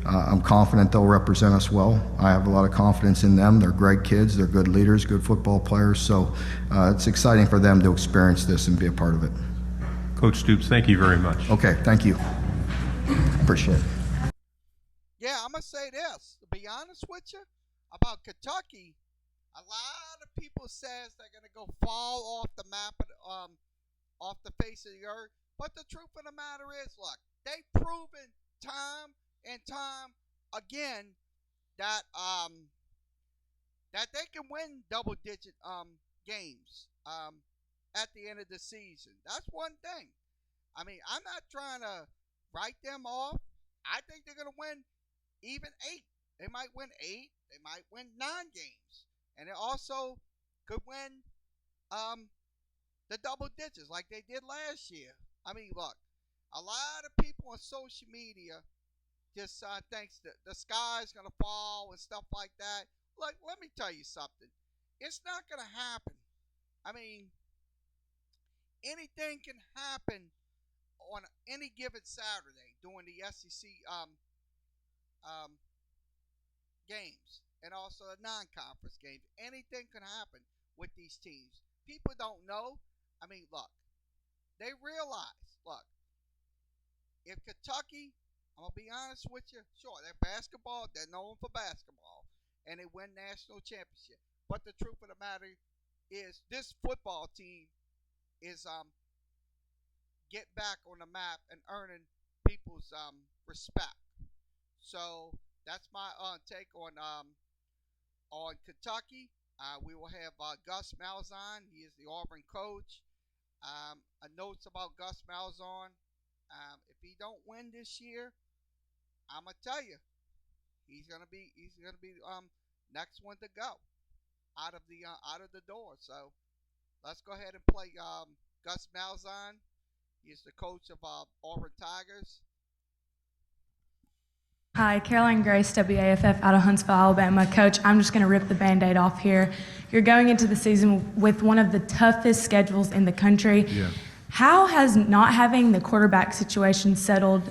[SPEAKER 16] I'm confident they'll represent us well. I have a lot of confidence in them. They're great kids. They're good leaders, good football players. So it's exciting for them to experience this and be a part of it.
[SPEAKER 4] Coach Stoops, thank you very much.
[SPEAKER 16] Okay, thank you. Appreciate it.
[SPEAKER 1] Yeah, I'm going to say this. To be honest with you, about Kentucky, a lot of people says they're going to go fall off the map, off the face of the earth. But the truth of the matter is, look, they've proven time and time again that that they can win double-digit games at the end of the season. That's one thing. I mean, I'm not trying to write them off. I think they're going to win even 8. They might win 8. They might win 9 games. And they also could win the double digits like they did last year. I mean, look, a lot of people on social media just thinks that the sky's going to fall and stuff like that. Look, let me tell you something. It's not going to happen. I mean, anything can happen on any given Saturday during the SEC games and also the non-conference games. Anything can happen with these teams. People don't know. I mean, look, they realize, look, if Kentucky, I'm going to be honest with you, sure, they're basketball, they're known for basketball, and they win national championship. But the truth of the matter is this football team is get back on the map and earning people's respect. So that's my take on Kentucky. We will have Gus Malzahn. He is the Auburn coach. A notes about Gus Malzahn. If he don't win this year, I'm gonna tell you, he's gonna be next one to go out of the door. So let's go ahead and play Gus Malzahn. He's the coach of Auburn Tigers.
[SPEAKER 6] Hi, Caroline Grace, WAFF out of Huntsville, Alabama. Coach, I'm just going to rip the Band-Aid off here. You're going into the season with one of the toughest schedules in the country.
[SPEAKER 3] Yeah.
[SPEAKER 6] How has not having the quarterback situation settled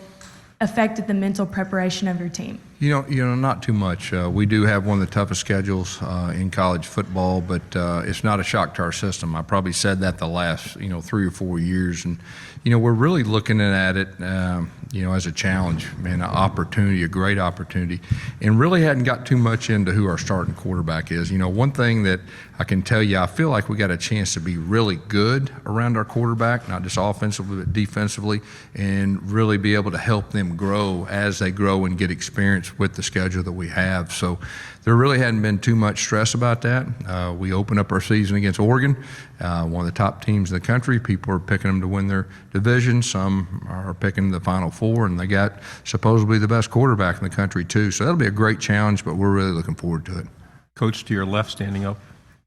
[SPEAKER 6] affected the mental preparation of your team?
[SPEAKER 23] Not too much. We do have one of the toughest schedules in college football, but it's not a shock to our system. I probably said that the last, 3 or 4 years, and we're really looking at it, as a challenge and an opportunity, a great opportunity, and really hadn't got too much into who our starting quarterback is. One thing that I can tell you, I feel like we got a chance to be really good around our quarterback, not just offensively but defensively, and really be able to help them grow as they grow and get experience with the schedule that we have. So there really hadn't been too much stress about that. We opened up our season against Oregon, one of the top teams in the country. People are picking them to win their division. Some are picking the Final Four, and they got supposedly the best quarterback in the country too. So that'll be a great challenge, but we're really looking forward to it.
[SPEAKER 4] Coach to your left, standing up.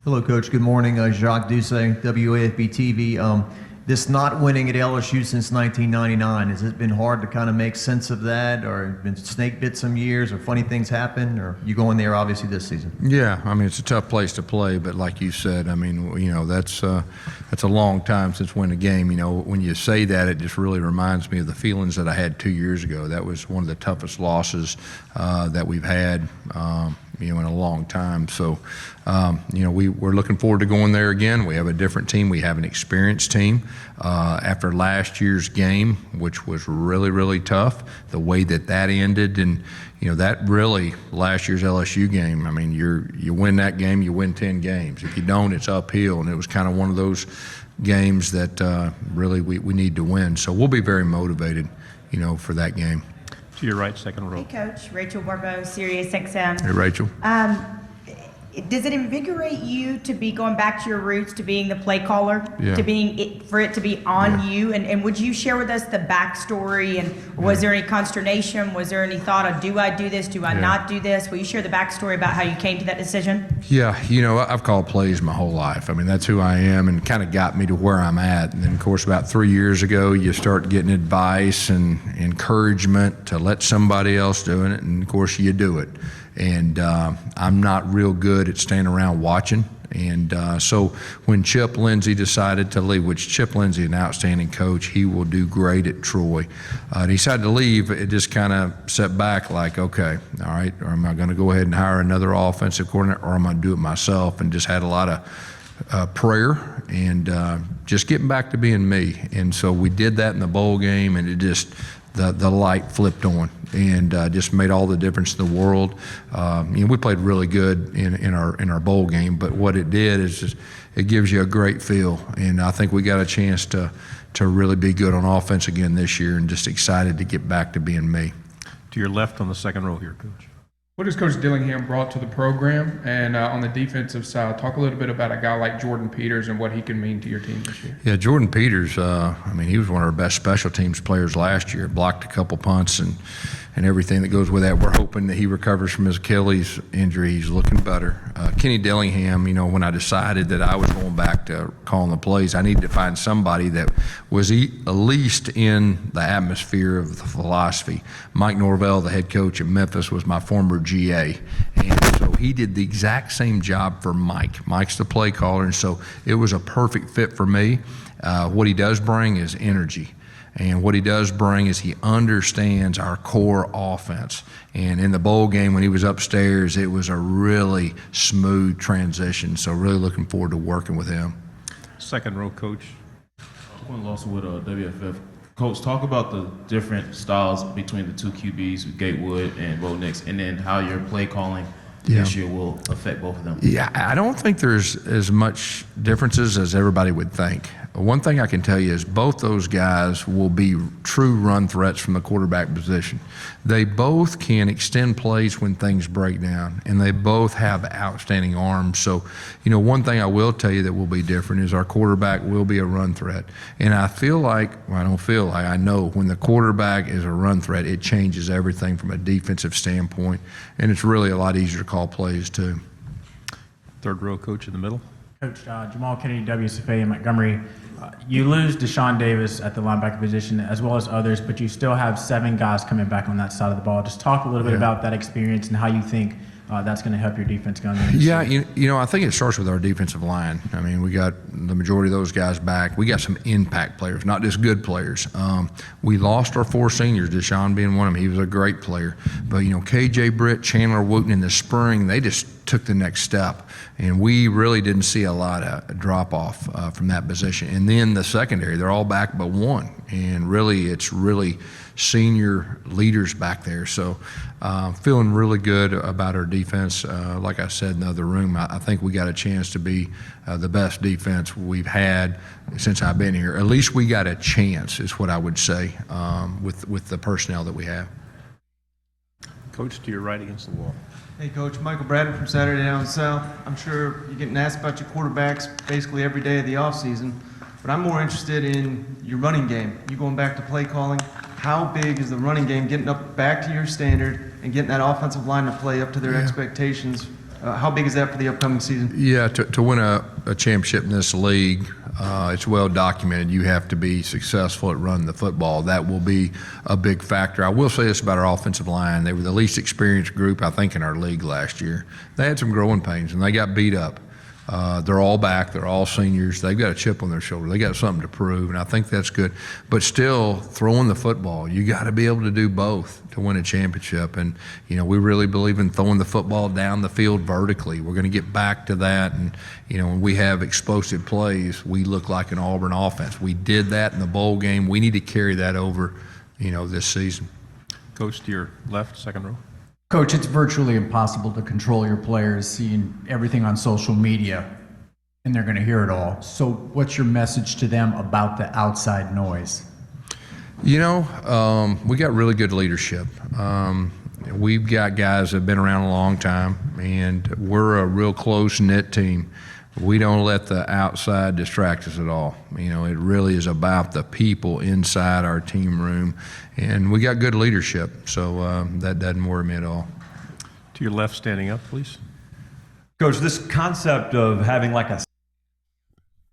[SPEAKER 7] Hello, Coach. Good morning. Jacques Doucet, WAFB TV. This not winning at LSU since 1999, has it been hard to kind of make sense of that, or been snake bit some years, or funny things happen, or you going there obviously this season?
[SPEAKER 23] Yeah, I mean, it's a tough place to play, but like you said, I mean, you know, that's a long time since winning a game. You know, when you say that, it just really reminds me of the feelings that I had 2 years ago. That was one of the toughest losses that we've had, you know, in a long time. So, you know, we're looking forward to going there again. We have a different team. We have an experienced team. After last year's game, which was really, really tough, the way that ended, and you know, that really, last year's LSU game, I mean, you win that game, you win 10 games. If you don't, it's uphill, and it was kind of one of those games that really we need to win. So we'll be very motivated, you know, for that game.
[SPEAKER 4] To your right, second row.
[SPEAKER 13] Hey, Coach. Rachel Barbeau, Sirius XM.
[SPEAKER 23] Hey, Rachel.
[SPEAKER 13] Does it invigorate you to be going back to your roots, to being the play caller,
[SPEAKER 23] Yeah.
[SPEAKER 13] to being for it to be on you? And would you share with us the backstory? And was there any consternation? Was there any thought of, do I do this? Do I not do this? Will you share the backstory about how you came to that decision?
[SPEAKER 23] Yeah, you know, I've called plays my whole life. I mean, that's who I am, and kind of got me to where I'm at. And then, of course, about 3 years ago, you start getting advice and encouragement to let somebody else do it, and of course, you do it. And I'm not real good at standing around watching. And so when Chip Lindsey decided to leave, which Chip Lindsey, an outstanding coach, he will do great at Troy. And he decided to leave, it just kind of set back like, okay, all right, or am I going to go ahead and hire another offensive coordinator, or am I going to do it myself? And just had a lot of prayer and just getting back to being me. And so we did that in the bowl game, and it just, the light flipped on, and just made all the difference in the world. You know, we played really good in our bowl game, but what it did is just, it gives you a great feel, and I think we got a chance to really be good on offense again this year, and just excited to get back to being me.
[SPEAKER 4] To your left on the second row here, Coach.
[SPEAKER 17] What has Coach Dillingham brought to the program? And on the defensive side, talk a little bit about a guy like Jordan Peters and what he can mean to your team this year.
[SPEAKER 23] Yeah, Jordan Peters, I mean, he was one of our best special teams players last year. Blocked a couple punts and everything that goes with that. We're hoping that he recovers from his Achilles injury. He's looking better. Kenny Dillingham, you know, when I decided that I was going back to calling the plays, I needed to find somebody that was at least in the atmosphere of the philosophy. Mike Norvell, the head coach at Memphis, was my former GA. And so he did the exact same job for Mike. Mike's the play caller, and so it was a perfect fit for me. What he does bring is energy. And what he does bring is he understands our core offense. And in the bowl game, when he was upstairs, it was a really smooth transition. So really looking forward to working with him.
[SPEAKER 4] Second row, Coach.
[SPEAKER 8] One Lawson with WFF. Coach, talk about the different styles between the two QBs, Gatewood and Bo Nix, and then how your play calling this year will affect both of them.
[SPEAKER 23] Yeah, I don't think there's as much differences as everybody would think. One thing I can tell you is both those guys will be true run threats from the quarterback position. They both can extend plays when things break down, and they both have outstanding arms. So, you know, one thing I will tell you that will be different is our quarterback will be a run threat. And I feel like, well, I don't feel like, I know when the quarterback is a run threat, it changes everything from a defensive standpoint, and it's really a lot easier to call plays too.
[SPEAKER 4] Third row, Coach, in the middle.
[SPEAKER 10] Coach Jamal Kennedy, WSFA in Montgomery. You lose Deshaun Davis at the linebacker position as well as others, but you still have 7 guys coming back on that side of the ball. Just talk a little bit about that experience and how you think that's going to help your defense going into this
[SPEAKER 23] Yeah,
[SPEAKER 10] year.
[SPEAKER 23] you know, I think it starts with our defensive line. I mean, we got the majority of those guys back. We got some impact players, not just good players. We lost our 4 seniors, Deshaun being one of them. He was a great player. But, you know, KJ Britt, Chandler Wooten in the spring, they just took the next step. And we really didn't see a lot of drop-off from that position. And then the secondary, they're all back but one. And really, it's really senior leaders back there. So feeling really good about our defense. Like I said in the other room, I think we got a chance to be the best defense we've had since I've been here. At least we got a chance, is what I would say, with the personnel that we have.
[SPEAKER 4] Coach, to your right against the wall.
[SPEAKER 18] Hey, Coach. Michael Bradford from Saturday Down South. I'm sure you're getting asked about your quarterbacks basically every day of the offseason, but I'm more interested in your running game. You going back to play calling. How big is the running game getting up back to your standard and getting that offensive line to play up to their expectations? How big is that for the upcoming season?
[SPEAKER 23] Yeah, to win a championship in this league, it's well documented. You have to be successful at running the football. That will be a big factor. I will say this about our offensive line. They were the least experienced group, I think, in our league last year. They had some growing pains, and they got beat up. They're all back. They're all seniors. They've got a chip on their shoulder. They got something to prove, and I think that's good. But still, throwing the football, you got to be able to do both to win a championship. And, you know, we really believe in throwing the football down the field vertically. We're going to get back to that. And, you know, when we have explosive plays, we look like an Auburn offense. We did that in the bowl game. We need to carry that over, you know, this season.
[SPEAKER 4] Coach, to your left, second row.
[SPEAKER 12] Coach, it's virtually impossible to control your players seeing everything on social media, and they're going to hear it all. So what's your message to them about the outside noise?
[SPEAKER 23] You know, we got really good leadership. We've got guys that have been around a long time, and we're a real close-knit team. We don't let the outside distract us at all. You know, it really is about the people inside our team room, and we got good leadership, so that doesn't worry me at all.
[SPEAKER 4] To your left, standing up, please.
[SPEAKER 20] Coach, this concept of having like a...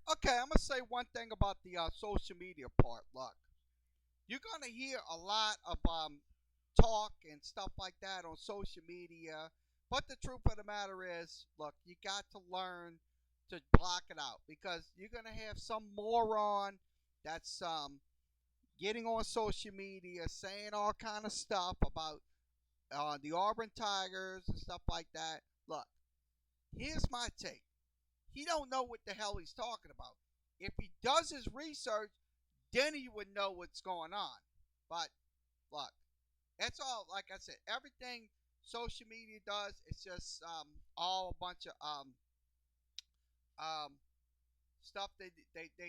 [SPEAKER 1] Okay, I'm going to say one thing about the social media part. Look, you're going to hear a lot of talk and stuff like that on social media, but the truth of the matter is, look, you got to learn to block it out, because you're going to have some moron that's getting on social media saying all kind of stuff about the Auburn Tigers and stuff like that. Look, here's my take. He don't know what the hell he's talking about. If he does his research, then he would know what's going on. But look, that's all. Like I said, everything social media does, it's just all a bunch of stuff they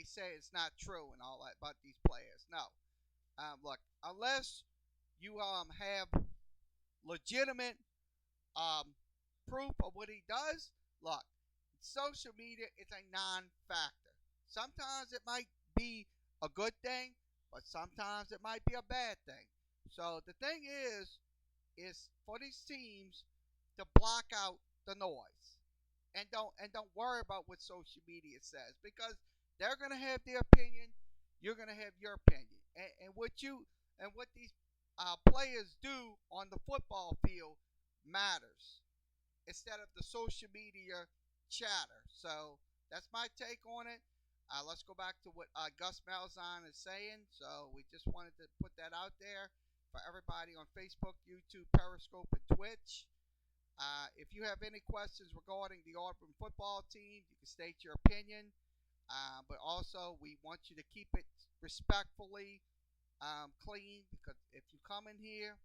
[SPEAKER 1] say it's not true and all that about these players. No. Look, unless you have legitimate proof of what he does, look, social media is a non-factor. Sometimes it might be a good thing, but sometimes it might be a bad thing. So the thing is for these teams to block out the noise. And don't worry about what social media says, because they're gonna have their opinion, you're gonna have your opinion, and what these players do on the football field matters instead of the social media chatter. So that's my take on it. Let's go back to what Gus Malzahn is saying. So we just wanted to put that out there for everybody on Facebook, YouTube, Periscope, and Twitch. If you have any questions regarding the Auburn football team, you can state your opinion. But also, we want you to keep it respectfully clean, because if you come in here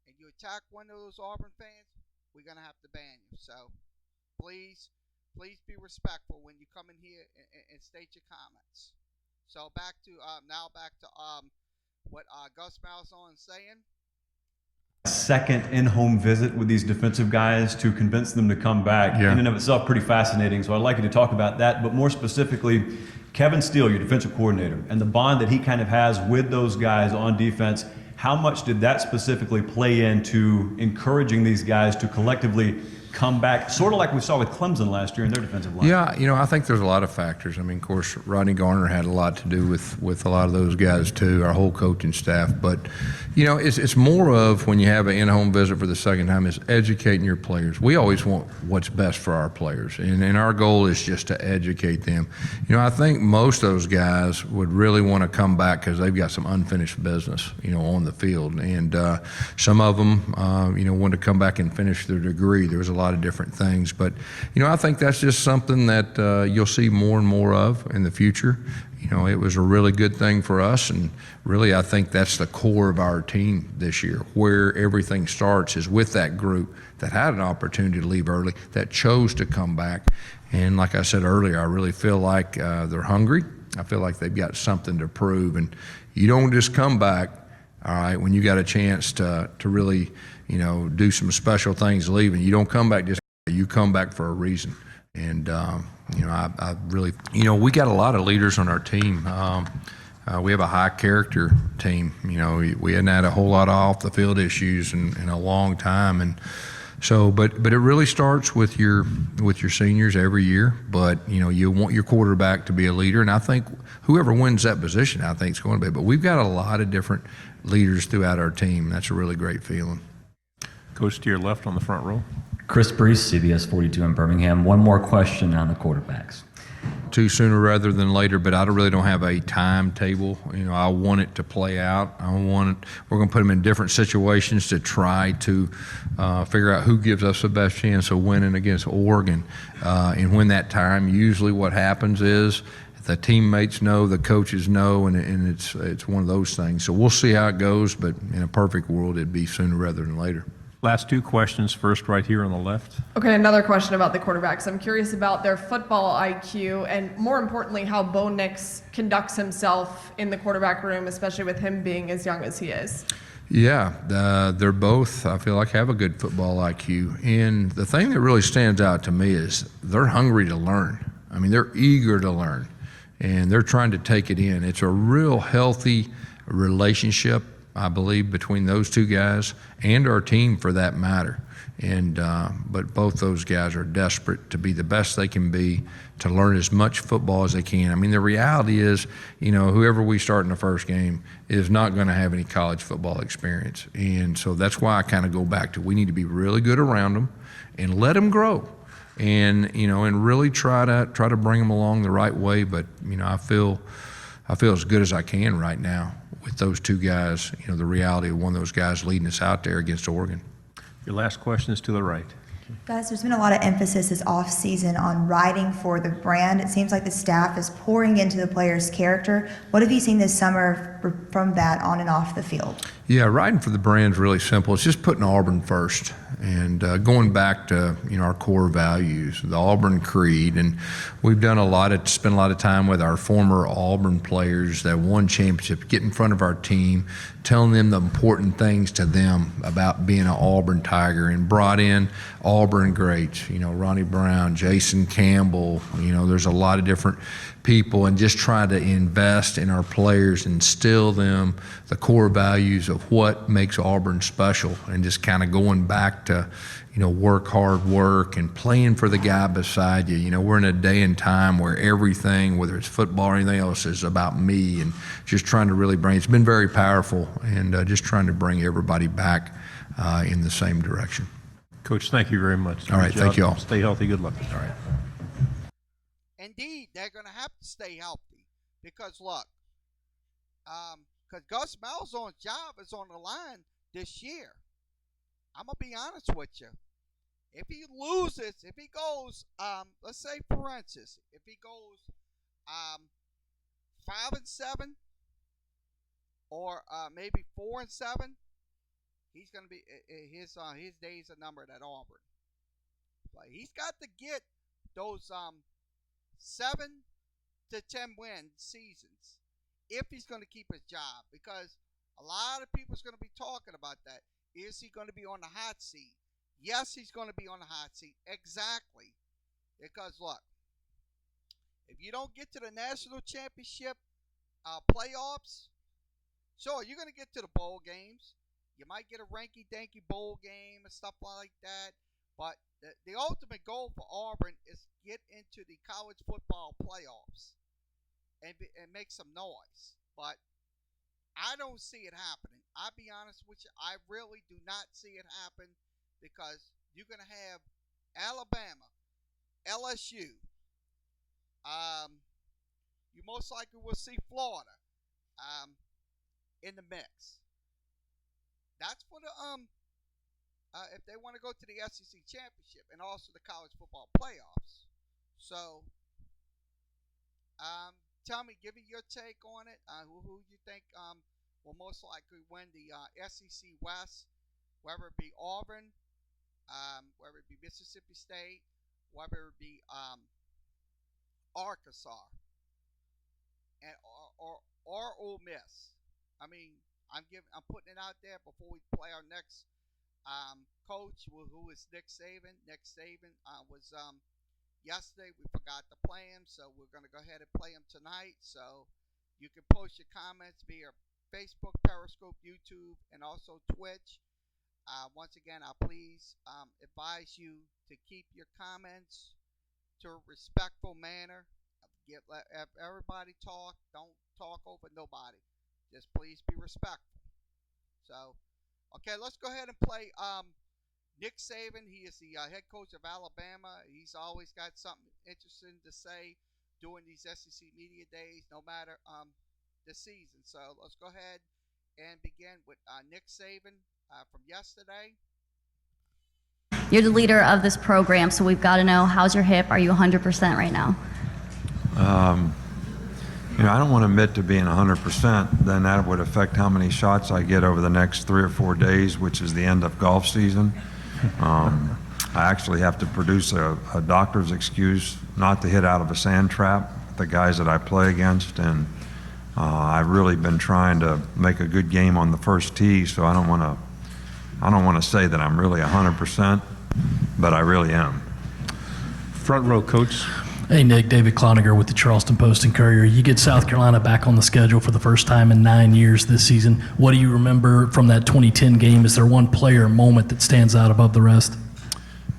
[SPEAKER 1] and you attack one of those Auburn fans, we're going to have to ban you. So please be respectful when you come in here and state your comments. So back to what Gus Malzahn is saying.
[SPEAKER 20] Second in-home visit with these defensive guys to convince them to come back.
[SPEAKER 23] Yeah.
[SPEAKER 20] In and of itself, pretty fascinating. So I'd like you to talk about that, but more specifically, Kevin Steele, your defensive coordinator, and the bond that he kind of has with those guys on defense. How much did that specifically play into encouraging these guys to collectively come back, sort of like we saw with Clemson last year in their defensive line?
[SPEAKER 23] Yeah, you know, I think there's a lot of factors. I mean, of course, Rodney Garner had a lot to do with a lot of those guys too, our whole coaching staff. But, you know, it's more of, when you have an in-home visit for the second time, is educating your players. We always want what's best for our players, and our goal is just to educate them. You know, I think most of those guys would really want to come back because they've got some unfinished business, you know, on the field. And some of them, you know, want to come back and finish their degree. There was a lot of different things. But, you know, I think that's just something that you'll see more and more of in the future. You know, it was a really good thing for us, and really I think that's the core of our team this year. Where everything starts is with that group that had an opportunity to leave early, that chose to come back. And like I said earlier, I really feel like they're hungry. I feel like they've got something to prove. And you don't just come back All right, when you got a chance to really, do some special things leaving, you don't come back just, you come back for a reason. And, I really, we got a lot of leaders on our team. We have a high character team. We hadn't had a whole lot of off the field issues in a long time. And so, but it really starts with your seniors every year. But, you want your quarterback to be a leader. And I think whoever wins that position, I think it's going to be. But we've got a lot of different leaders throughout our team. That's a really great feeling.
[SPEAKER 4] Coach to your left on the front row.
[SPEAKER 9] Chris Brees, CBS 42 in Birmingham. One more question on the quarterbacks.
[SPEAKER 23] Sooner rather than later, but I really don't have a timetable. I want it to play out. We're going to put them in different situations to try to figure out who gives us the best chance of winning against Oregon. And when that time, usually what happens is the teammates know, the coaches know, and it's one of those things. So we'll see how it goes, but in a perfect world, it'd be sooner rather than later.
[SPEAKER 4] Last two questions. First, right here on the left.
[SPEAKER 19] Okay, another question about the quarterbacks. I'm curious about their football IQ and, more importantly, how Bo Nix conducts himself in the quarterback room, especially with him being as young as he is.
[SPEAKER 23] Yeah, they're both, I feel like, have a good football IQ. And the thing that really stands out to me is they're hungry to learn. I mean, they're eager to learn, and they're trying to take it in. It's a real healthy relationship, I believe, between those two guys and our team for that matter. And but both those guys are desperate to be the best they can be, to learn as much football as they can. I mean, the reality is, whoever we start in the first game is not going to have any college football experience. And so that's why I kind of go back to, we need to be really good around them and let them grow. And and really try to bring them along the right way. But I feel as good as I can right now with those two guys. The reality of one of those guys leading us out there against Oregon.
[SPEAKER 4] Your last question is to the right.
[SPEAKER 14] Guys, there's been a lot of emphasis this off-season on writing for the brand. It seems like the staff is pouring into the player's character. What have you seen this summer from that on and off the field?
[SPEAKER 23] Yeah, writing for the brand is really simple. It's just putting Auburn first and going back to our core values, the Auburn creed. And we've spent a lot of time with our former Auburn players that won championships, get in front of our team, telling them the important things to them about being an Auburn Tiger, and brought in Auburn greats, Ronnie Brown, Jason Campbell. There's a lot of different people, and just try to invest in our players, instill them the core values of what makes Auburn special, and just kind of going back to work hard work and playing for the guy beside you. We're in a day and time where everything, whether it's football or anything else, is about me, and just trying to really it's been very powerful, and just trying to bring everybody back in the same direction.
[SPEAKER 4] Coach, thank you very much.
[SPEAKER 23] All right, thank you all.
[SPEAKER 4] Stay healthy. Good luck.
[SPEAKER 23] All right.
[SPEAKER 1] Indeed, they're going to have to stay healthy because, look, because Gus Malzahn's job is on the line this year. I'm going to be honest with you. If he loses, if he goes, let's say for instance, if he goes 5-7 or maybe 4-7, he's going to be his days are numbered at Auburn. But he's got to get those 7 to 10 win seasons if he's going to keep his job, because a lot of people's going to be talking about that. Is he going to be on the hot seat? Yes, he's going to be on the hot seat. Exactly. Because look, if you don't get to the national championship playoffs, sure, you're going to get to the bowl games. You might get a ranky-danky bowl game and stuff like that. But the ultimate goal for Auburn is get into the college football playoffs and make some noise. But I don't see it happening. I'll be honest with you. I really do not see it happen, because you're going to have Alabama, LSU. You most likely will see Florida in the mix. That's for the if they want to go to the SEC championship and also the college football playoffs. So, tell me, give me your take on it. Who you think will most likely win the SEC West, whether it be Auburn, whether it be Mississippi State, whether it be Arkansas, and or Ole Miss. I mean, I'm putting it out there before we play our next coach, who is Nick Saban. Nick Saban was yesterday. We forgot to play him, so we're going to go ahead and play him tonight. So you can post your comments via Facebook, Periscope, YouTube, and also Twitch. Once again, I please advise you to keep your comments to a respectful manner. Let everybody talk. Don't talk over nobody. Just please be respectful. So, okay, let's go ahead and play Nick Saban. He is the head coach of Alabama. He's always got something interesting to say during these SEC media days, no matter the season. So let's go ahead and begin with Nick Saban from yesterday.
[SPEAKER 15] You're the leader of this program, so we've got to know, how's your hip? Are you 100% right now?
[SPEAKER 21] I don't want to admit to being 100%. Then that would affect how many shots I get over the next 3 or 4 days, which is the end of golf season. I actually have to produce a doctor's excuse not to hit out of a sand trap, the guys that I play against, and I've really been trying to make a good game on the first tee, so I don't want to say that I'm really 100%, but I really am.
[SPEAKER 4] Front row, coach.
[SPEAKER 22] Hey, Nick, David Cloninger with the Charleston Post and Courier. You get South Carolina back on the schedule for the first time in 9 years this season. What do you remember from that 2010 game? Is there one player or moment that stands out above the rest?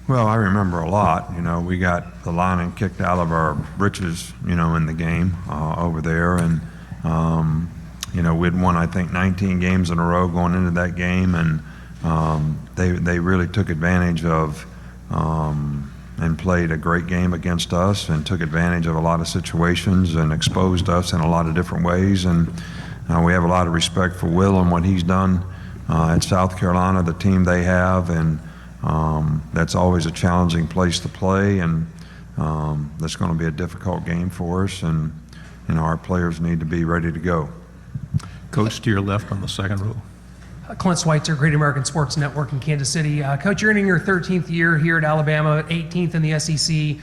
[SPEAKER 21] Well, I remember a lot. We got the lining kicked out of our britches, in the game over there. And, we'd won, I think, 19 games in a row going into that game. And they really took advantage of and played a great game against us and took advantage of a lot of situations and exposed us in a lot of different ways. And we have a lot of respect for Will and what he's done at South Carolina, the team they have, and that's always a challenging place to play, and that's going to be a difficult game for us, and our players need to be ready to go.
[SPEAKER 4] Coach, to your left on the second row.
[SPEAKER 24] Clint Schweitzer, Great American Sports Network in Kansas City. Coach, you're in your 13th year here at Alabama, 18th in the SEC.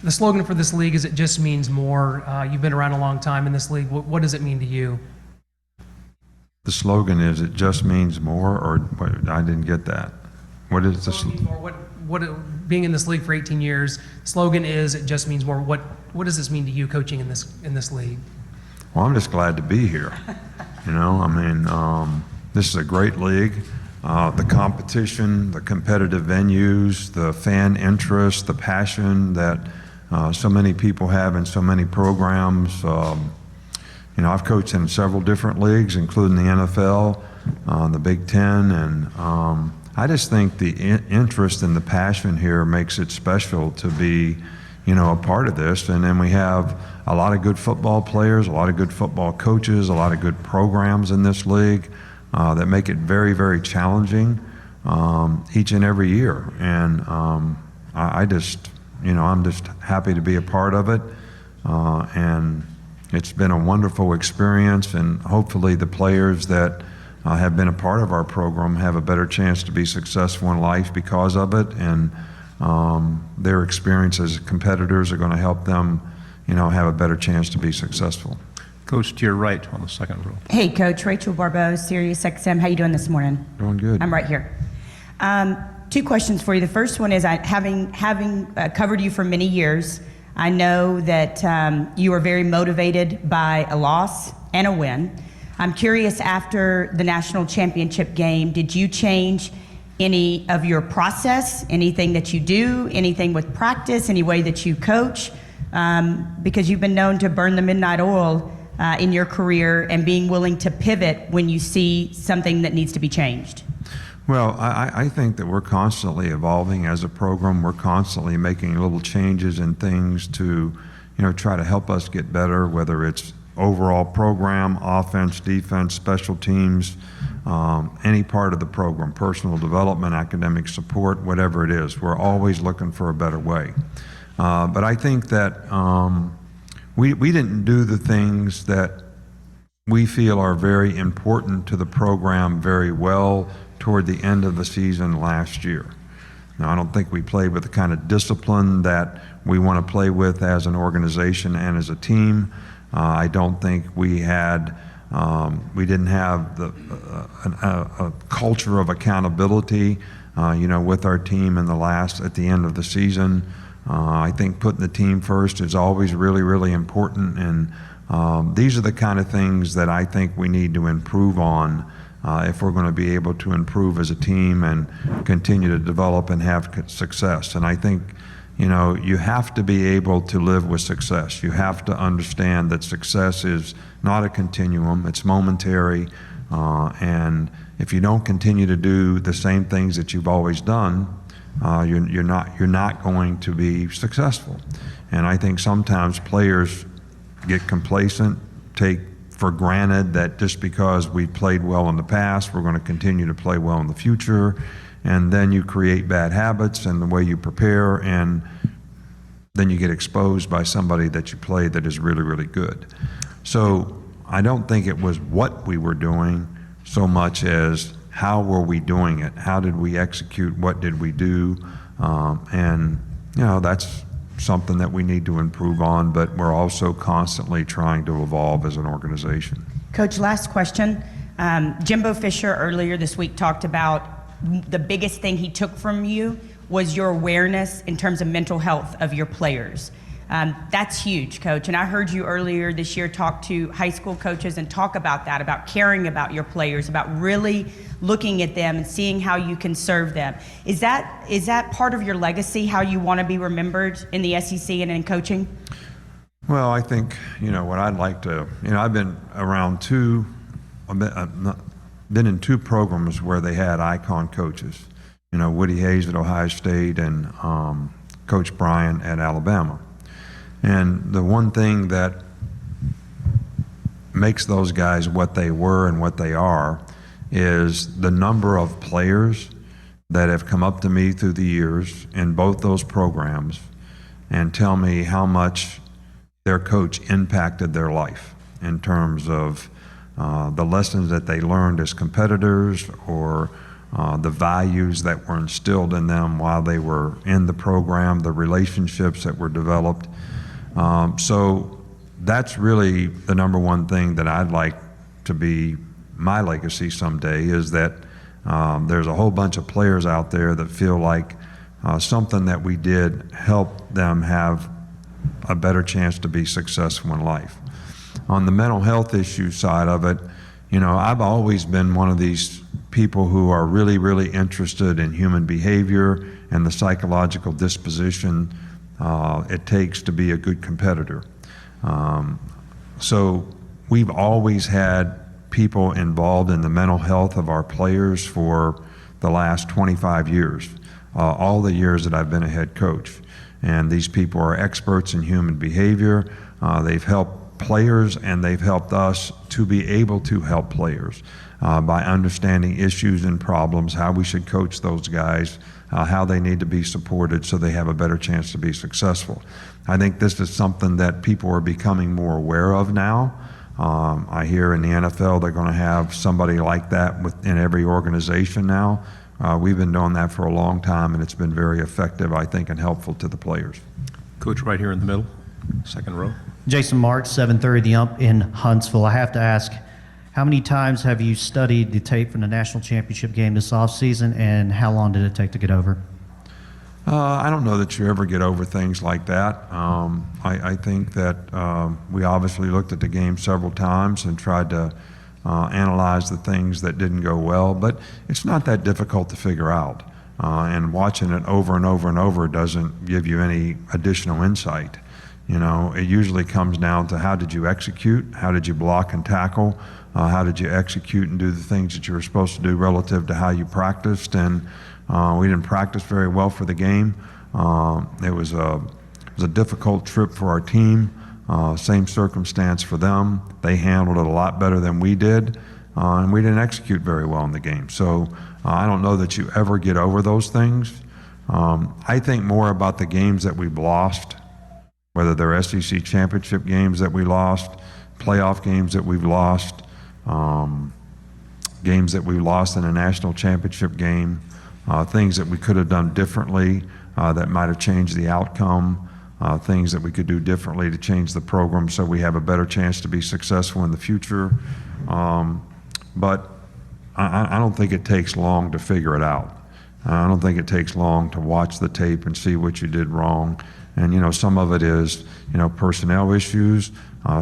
[SPEAKER 24] The slogan for this league is "It just means more." You've been around a long time in this league. What does it mean to you?
[SPEAKER 21] The slogan is "It just means more," or what? I didn't get that. What is the slogan?
[SPEAKER 24] Being in this league for 18 years, slogan is "It just means more." What does this mean to you, coaching in this league?
[SPEAKER 21] Well, I'm just glad to be here. This is a great league. The competition, the competitive venues, the fan interest, the passion that so many people have in so many programs. I've coached in several different leagues, including the NFL, the Big Ten, and I just think the interest and the passion here makes it special to be, a part of this. And then we have a lot of good football players, a lot of good football coaches, a lot of good programs in this league. That make it very, very challenging each and every year. And I'm just happy to be a part of it. And it's been a wonderful experience, and hopefully the players that have been a part of our program have a better chance to be successful in life because of it. And their experience as competitors are going to help them, have a better chance to be successful.
[SPEAKER 4] Coach, to your right on the second row.
[SPEAKER 13] Hey, Coach. Rachel Barbeau, Sirius XM. How you doing this morning?
[SPEAKER 21] Doing good.
[SPEAKER 13] I'm right here. 2 questions for you. The first one is, having covered you for many years, I know that you are very motivated by a loss and a win. I'm curious, after the national championship game, did you change any of your process, anything that you do, anything with practice, any way that you coach? Because you've been known to burn the midnight oil in your career and being willing to pivot when you see something that needs to be changed.
[SPEAKER 21] Well, I think that we're constantly evolving as a program. We're constantly making little changes and things to, try to help us get better, whether it's overall program, offense, defense, special teams, any part of the program, personal development, academic support, whatever it is. We're always looking for a better way. But I think that we didn't do the things that we feel are very important to the program very well toward the end of the season last year. Now, I don't think we played with the kind of discipline that we want to play with as an organization and as a team. I don't think we had We didn't have a culture of accountability, with our team at the end of the season. I think putting the team first is always really, really important, and these are the kind of things that I think we need to improve on if we're going to be able to improve as a team and continue to develop and have success. And I think, you have to be able to live with success. You have to understand that success is not a continuum, it's momentary, and if you don't continue to do the same things that you've always done, you're not going to be successful. And I think sometimes players get complacent, take for granted that just because we played well in the past, we're going to continue to play well in the future, and then you create bad habits and the way you prepare, and then you get exposed by somebody that you play that is really, really good. So I don't think it was what we were doing so much as how were we doing it? How did we execute? What did we do? And that's something that we need to improve on, but we're also constantly trying to evolve as an organization.
[SPEAKER 13] Coach, last question. Jimbo Fisher earlier this week talked about the biggest thing he took from you was your awareness in terms of mental health of your players. That's huge, Coach. And I heard you earlier this year talk to high school coaches and talk about that, about caring about your players, about really looking at them and seeing how you can serve them. Is that part of your legacy, how you want to be remembered in the SEC and in coaching?
[SPEAKER 21] Well, I think, what I'd like to, I've been around been in two programs where they had icon coaches, Woody Hayes at Ohio State and Coach Bryant at Alabama. And the one thing that makes those guys what they were and what they are is the number of players that have come up to me through the years in both those programs and tell me how much their coach impacted their life in terms of the lessons that they learned as competitors or the values that were instilled in them while they were in the program, the relationships that were developed. So that's really the number one thing that I'd like to be my legacy someday, is that there's a whole bunch of players out there that feel like something that we did helped them have a better chance to be successful in life. On the mental health issue side of it, I've always been one of these people who are really, really interested in human behavior and the psychological disposition it takes to be a good competitor. So we've always had people involved in the mental health of our players for the last 25 years, all the years that I've been a head coach. And these people are experts in human behavior. They've helped players and they've helped us to be able to help players by understanding issues and problems, how we should coach those guys, how they need to be supported so they have a better chance to be successful. I think this is something that people are becoming more aware of now. I hear in the NFL they're going to have somebody like that within every organization now. We've been doing that for a long time, and it's been very effective, I think, and helpful to the players.
[SPEAKER 4] Coach, right here in the middle, second row.
[SPEAKER 2] Jason Marks, 730 The Ump in Huntsville. I have to ask, how many times have you studied the tape from the national championship game this offseason, and how long did it take to get over?
[SPEAKER 21] I don't know that you ever get over things like that. I think that we obviously looked at the game several times and tried to analyze the things that didn't go well, but it's not that difficult to figure out. And watching it over and over and over doesn't give you any additional insight. It usually comes down to how did you execute, how did you block and tackle, how did you execute and do the things that you were supposed to do relative to how you practiced. And we didn't practice very well for the game. It was a difficult trip for our team. Same circumstance for them. They handled it a lot better than we did, and we didn't execute very well in the game. So I don't know that you ever get over those things. I think more about the games that we've lost, whether they're SEC championship games that we lost, playoff games that we've lost, games that we lost in a national championship game, things that we could have done differently that might have changed the outcome, things that we could do differently to change the program so we have a better chance to be successful in the future. But I don't think it takes long to figure it out. I don't think it takes long to watch the tape and see what you did wrong. And, you know, some of it is, you know, personnel issues.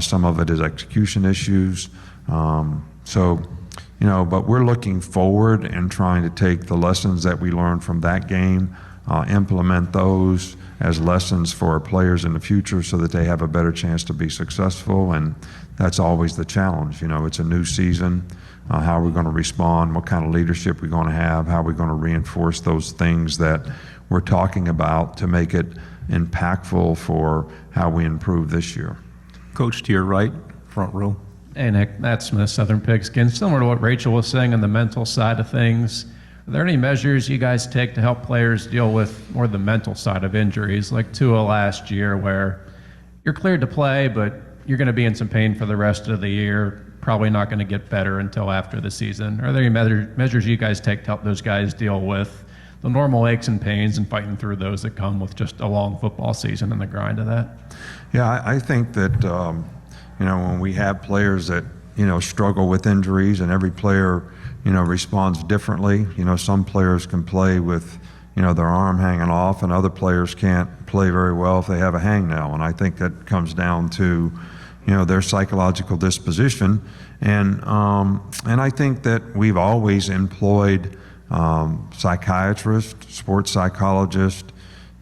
[SPEAKER 21] Some of it is execution issues. So, you know, but we're looking forward and trying to take the lessons that we learned from that game, implement those as lessons for our players in the future so that they have a better chance to be successful. And that's always the challenge. You know, it's a new season. How are we going to respond? What kind of leadership we're going to have? How are we going to reinforce those things that we're talking about to make it impactful for how we improve this year?
[SPEAKER 4] Coach, to your right, front row.
[SPEAKER 3] Hey, Nick, Matt Smith, Southern Pigskin. Similar to what Rachel was saying on the mental side of things, are there any measures you guys take to help players deal with more the mental side of injuries, like Tua last year, where you're cleared to play, but you're going to be in some pain for the rest of the year, probably not going to get better until after the season? Are there any measures you guys take to help those guys deal with the normal aches and pains and fighting through those that come with just a long football season and the grind of that?
[SPEAKER 21] Yeah, I think that, you know, when we have players that, you know, struggle with injuries, and every player, you know, responds differently. You know, some players can play with, you know, their arm hanging off, and other players can't play very well if they have a hangnail. And I think that comes down to, you know, their psychological disposition. And I think that we've always employed psychiatrists, sports psychologists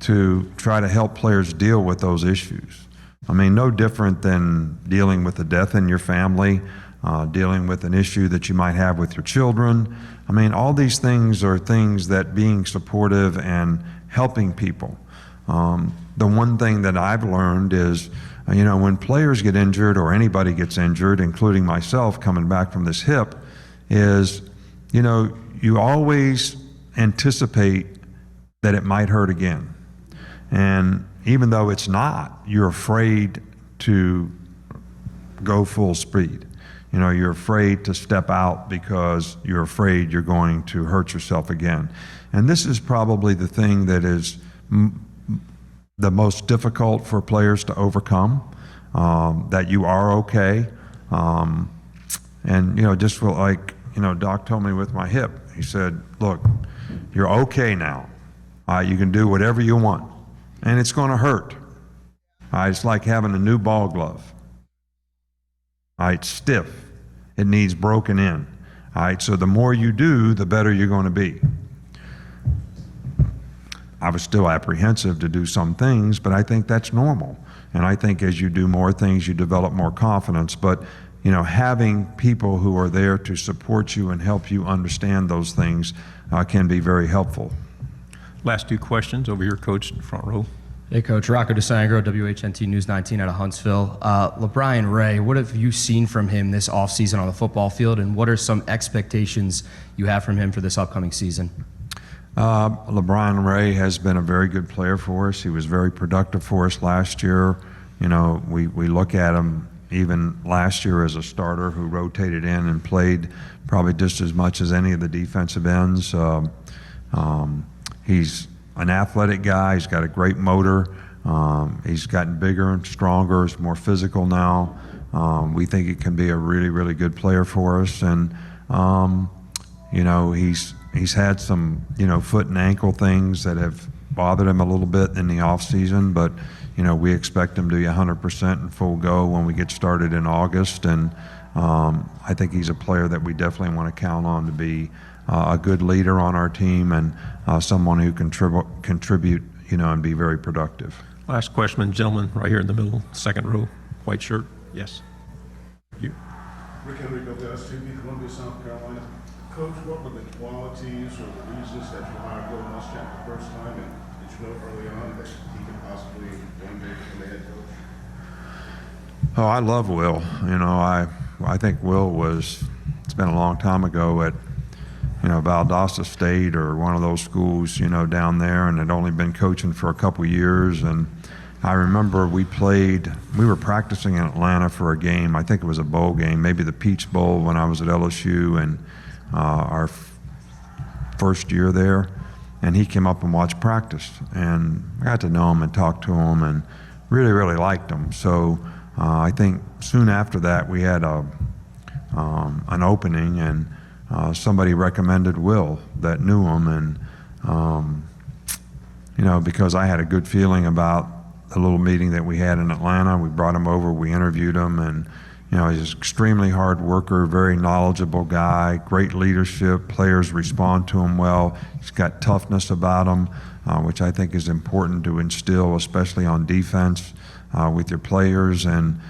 [SPEAKER 21] to try to help players deal with those issues. I mean, no different than dealing with a death in your family, dealing with an issue that you might have with your children. I mean, all these things are things that being supportive and helping people. The one thing that I've learned is, you know, when players get injured or anybody gets injured, including myself coming back from this hip, is, you know, you always anticipate that it might hurt again. And even though it's not, you're afraid to go full speed. You know, you're afraid to step out because you're afraid you're going to hurt yourself again. And this is probably the thing that is the most difficult for players to overcome, that you are okay. And, you know, just like, you know, Doc told me with my hip, he said, look, you're okay now. You can do whatever you want. And it's going to hurt. It's like having a new ball glove. It's stiff. It needs broken in. So the more you do, the better you're going to be. I was still apprehensive to do some things, but I think that's normal. And I think as you do more things, you develop more confidence. But, you know, having people who are there to support you and help you understand those things can be very helpful.
[SPEAKER 4] Last two questions over here, Coach, in the front row.
[SPEAKER 5] Hey, Coach. Rocco DeSangro, WHNT News 19 out of Huntsville. LeBron Ray, what have you seen from him this offseason on the football field, and what are some expectations you have from him for this upcoming season?
[SPEAKER 21] LeBron Ray has been a very good player for us. He was very productive for us last year. You know, we look at him even last year as a starter who rotated in and played probably just as much as any of the defensive ends. He's an athletic guy. He's got a great motor. He's gotten bigger and stronger. He's more physical now. We think he can be a really, really good player for us. And, you know, he's had some, you know, foot and ankle things that have bothered him a little bit in the off season, but, you know, we expect him to be 100% in full go when we get started in August. And I think he's a player that we definitely want to count on to be a good leader on our team and someone who can contribute, you know, and be very productive.
[SPEAKER 4] Last question, gentleman, right here in the middle, second row, white shirt. Yes. You.
[SPEAKER 11] Rick Henry, WSTV, Columbia, South Carolina. Coach, what were the qualities or the reasons that you hired Will Muschamp the first time, and did you know early on that he could possibly one day become the head coach?
[SPEAKER 21] Oh, I love Will. You know, I think Will was, it's been a long time ago at, you know, Valdosta State or one of those schools, you know, down there, and had only been coaching for a couple years. And I remember we were practicing in Atlanta for a game. I think it was a bowl game, maybe the Peach Bowl when I was at LSU, and our first year there. And he came up and watched practice. And I got to know him and talk to him and really, really liked him. So I think soon after that we had a an opening, and somebody recommended Will that knew him, and because I had a good feeling about the little meeting that we had in Atlanta, we brought him over, we interviewed him, and he's an extremely hard worker, very knowledgeable guy, great leadership. Players respond to him well. He's got toughness about him, which I think is important to instill, especially on defense with your players. And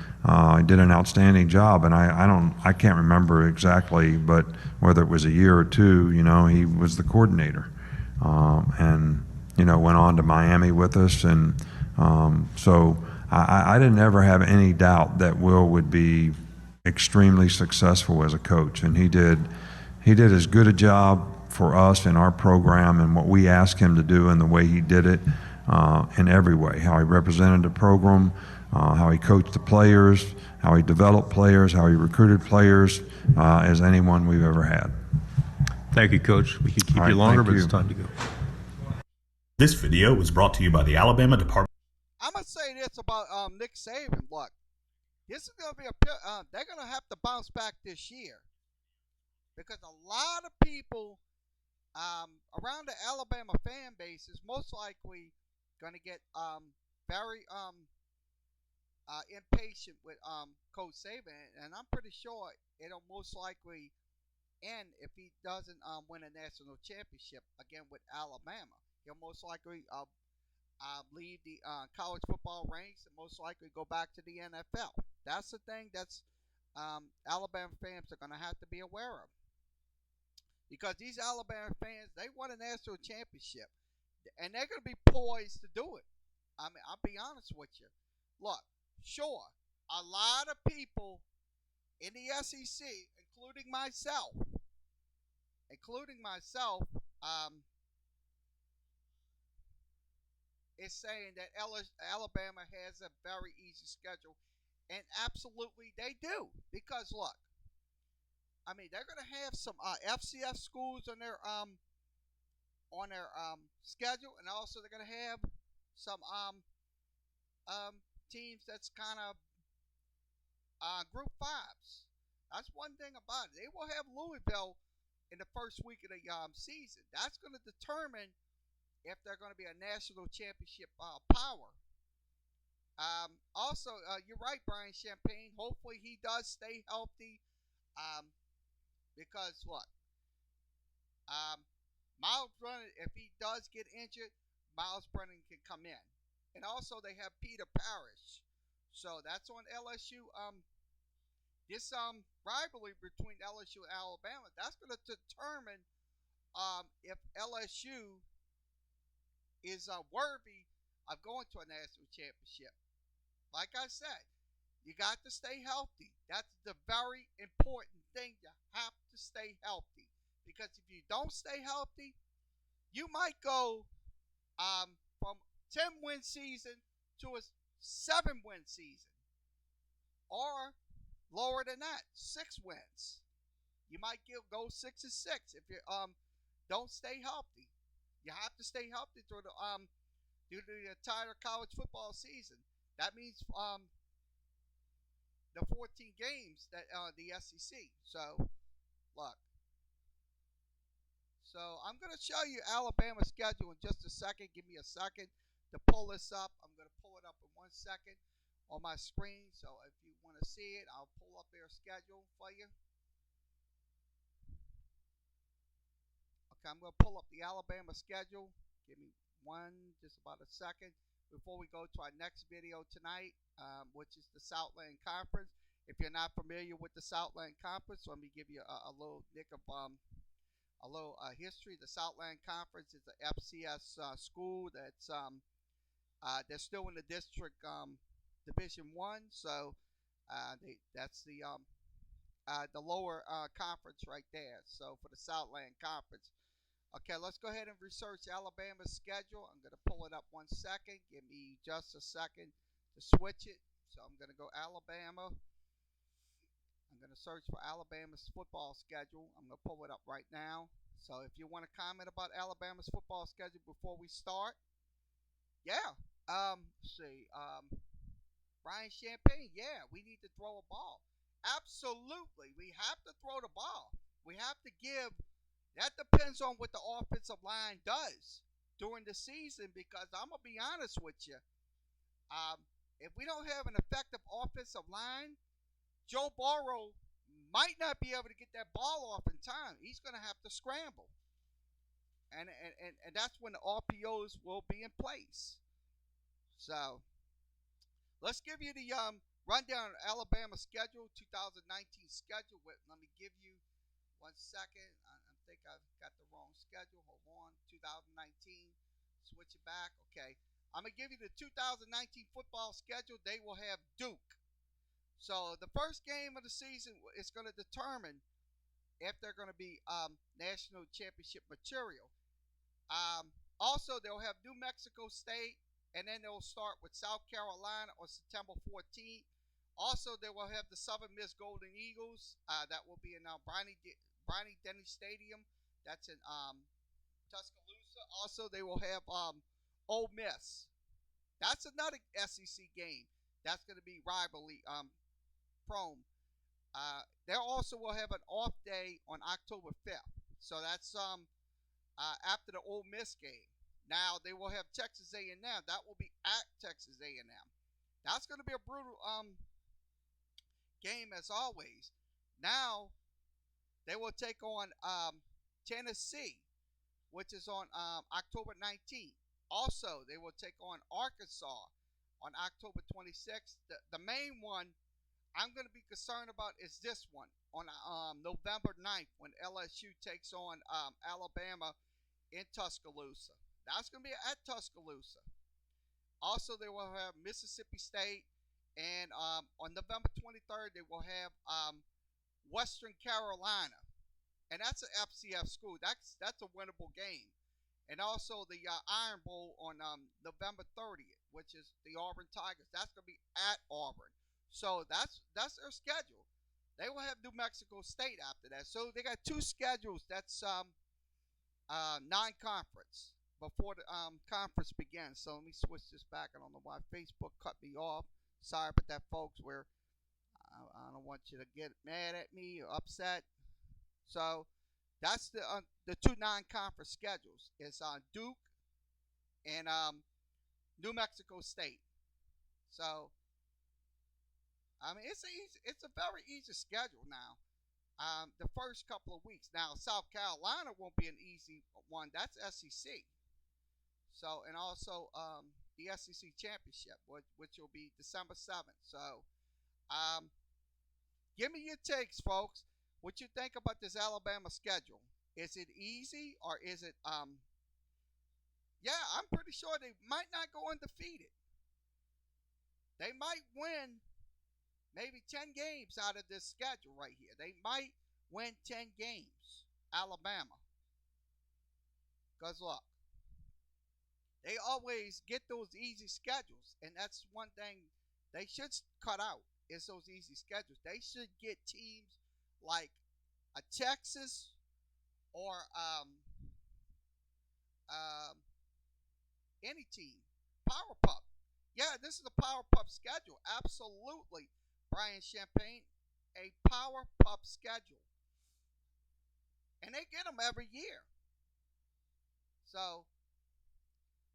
[SPEAKER 21] he did an outstanding job. And I can't remember exactly, but whether it was a year or two, he was the coordinator, and went on to Miami with us, and so I didn't ever have any doubt that Will would be extremely successful as a coach, and he did as good a job for us in our program and what we asked him to do, and the way he did it in every way, how he represented the program, how he coached the players, how he developed players, how he recruited players, as anyone we've ever had.
[SPEAKER 4] Thank you, Coach. We could keep
[SPEAKER 21] All
[SPEAKER 4] you
[SPEAKER 21] right,
[SPEAKER 4] longer,
[SPEAKER 21] thank
[SPEAKER 4] but it's
[SPEAKER 21] you.
[SPEAKER 4] time to go.
[SPEAKER 6] This video was brought to you by the Alabama Department.
[SPEAKER 1] I'm gonna say this about Nick Saban. Look, this is gonna be they're gonna have to bounce back this year, because a lot of people around the Alabama fan base is most likely gonna get very impatient with Coach Saban, and I'm pretty sure it'll most likely end if he doesn't win a national championship again with Alabama. He'll most likely leave the college football ranks and most likely go back to the NFL. That's the thing that's Alabama fans are going to have to be aware of, because these Alabama fans, they won a national championship, and they're going to be poised to do it. I mean, I'll be honest with you. Look, sure, a lot of people in the SEC, including myself, is saying that Alabama has a very easy schedule, and absolutely they do. Because look, I mean, they're going to have some FCS schools on their schedule, and also they're going to have some teams that's kind of Group 5s. That's one thing about it. They will have Louisville in the first week of the season. That's going to determine if they're going to be a national championship power. Also, you're right, Brian Champagne. Hopefully he does stay healthy, because what? Miles Brennan, if he does get injured, Miles Brennan can come in. And also they have Peter Parrish. So that's on LSU. This rivalry between LSU and Alabama, that's going to determine if LSU is worthy of going to a national championship. Like I said, you got to stay healthy. That's the very important thing. You have to stay healthy, because if you don't stay healthy, you might go from 10-win season to a 7-win season, or lower than that, 6 wins. You might go 6-6 if you don't stay healthy. You have to stay healthy through the entire college football season. That means the 14 games that the SEC. So look. So I'm going to show you Alabama's schedule in just a second. Give me a second to pull this up. I'm going to pull it up in 1 second on my screen. So if you want to see it, I'll pull up their schedule for you. Okay, I'm going to pull up the Alabama schedule. Give me just about a second before we go to our next video tonight, which is the Southland Conference. If you're not familiar with the Southland Conference, let me give you a little nick of a little history. The Southland Conference is an FCS school that's they're still in the district Division 1, so that's the lower conference right there. So for the Southland Conference. Okay, let's go ahead and research Alabama's schedule. I'm going to pull it up 1 second. Give me just a second to switch it. So I'm going to go Alabama. I'm going to search for Alabama's football schedule. I'm going to pull it up right now. So if you want to comment about Alabama's football schedule before we start. Yeah. Let's see. Brian Champagne. Yeah, we need to throw a ball. Absolutely. We have to throw the ball. We have to give. That depends on what the offensive line does during the season, because I'm going to be honest with you. If we don't have an effective offensive line, Joe Burrow might not be able to get that ball off in time. He's going to have to scramble. And that's when the RPOs will be in place. So let's give you the rundown of Alabama schedule, 2019 schedule. Let me give you 1 second. I think I've got the wrong schedule. Hold on. 2019. Switch it back. Okay. I'm going to give you the 2019 football schedule. They will have Duke. So the first game of the season is going to determine if they're going to be national championship material. Also, they'll have New Mexico State, and then they'll start with South Carolina on September 14th. Also, they will have the Southern Miss Golden Eagles. That will be in Bryant-Denny Stadium. That's in Tuscaloosa. Also, they will have Ole Miss. That's another SEC game. That's going to be rivalry prone. They also will have an off day on October 5th. So that's after the Ole Miss game. Now they will have Texas A&M. That will be at Texas A&M. That's going to be a brutal game as always. Now they will take on Tennessee, which is on October 19th. Also, they will take on Arkansas on October 26th. The main one I'm going to be concerned about is this one on November 9th when LSU takes on Alabama in Tuscaloosa. That's going to be at Tuscaloosa. Also, they will have Mississippi State, and on November 23rd, they will have Western Carolina, and that's an FCS school. That's a winnable game. And also the Iron Bowl on November 30th, which is the Auburn Tigers. That's going to be at Auburn. So that's their schedule. They will have New Mexico State after that. So they got two schedules. That's non-conference before the conference begins. So let me switch this back. I don't know why Facebook cut me off. Sorry about that, folks. I don't want you to get mad at me or upset. So that's the two non-conference schedules. It's Duke and New Mexico State. So I mean, it's a very easy schedule now. The first couple of weeks. Now South Carolina won't be an easy one. That's SEC. So and also the SEC championship, which will be December 7th. So give me your takes, folks. What you think about this Alabama schedule? Is it easy or is it yeah, I'm pretty sure they might not go undefeated. They might win maybe 10 games out of this schedule right here. They might win 10 games, Alabama. Because look, they always get those easy schedules, and that's one thing they should cut out is those easy schedules. They should get teams like a Texas or any team. Power Pup. Yeah, this is a Power Pup schedule. Absolutely. Brian Champagne, a Power Pup schedule. And they get them every year. So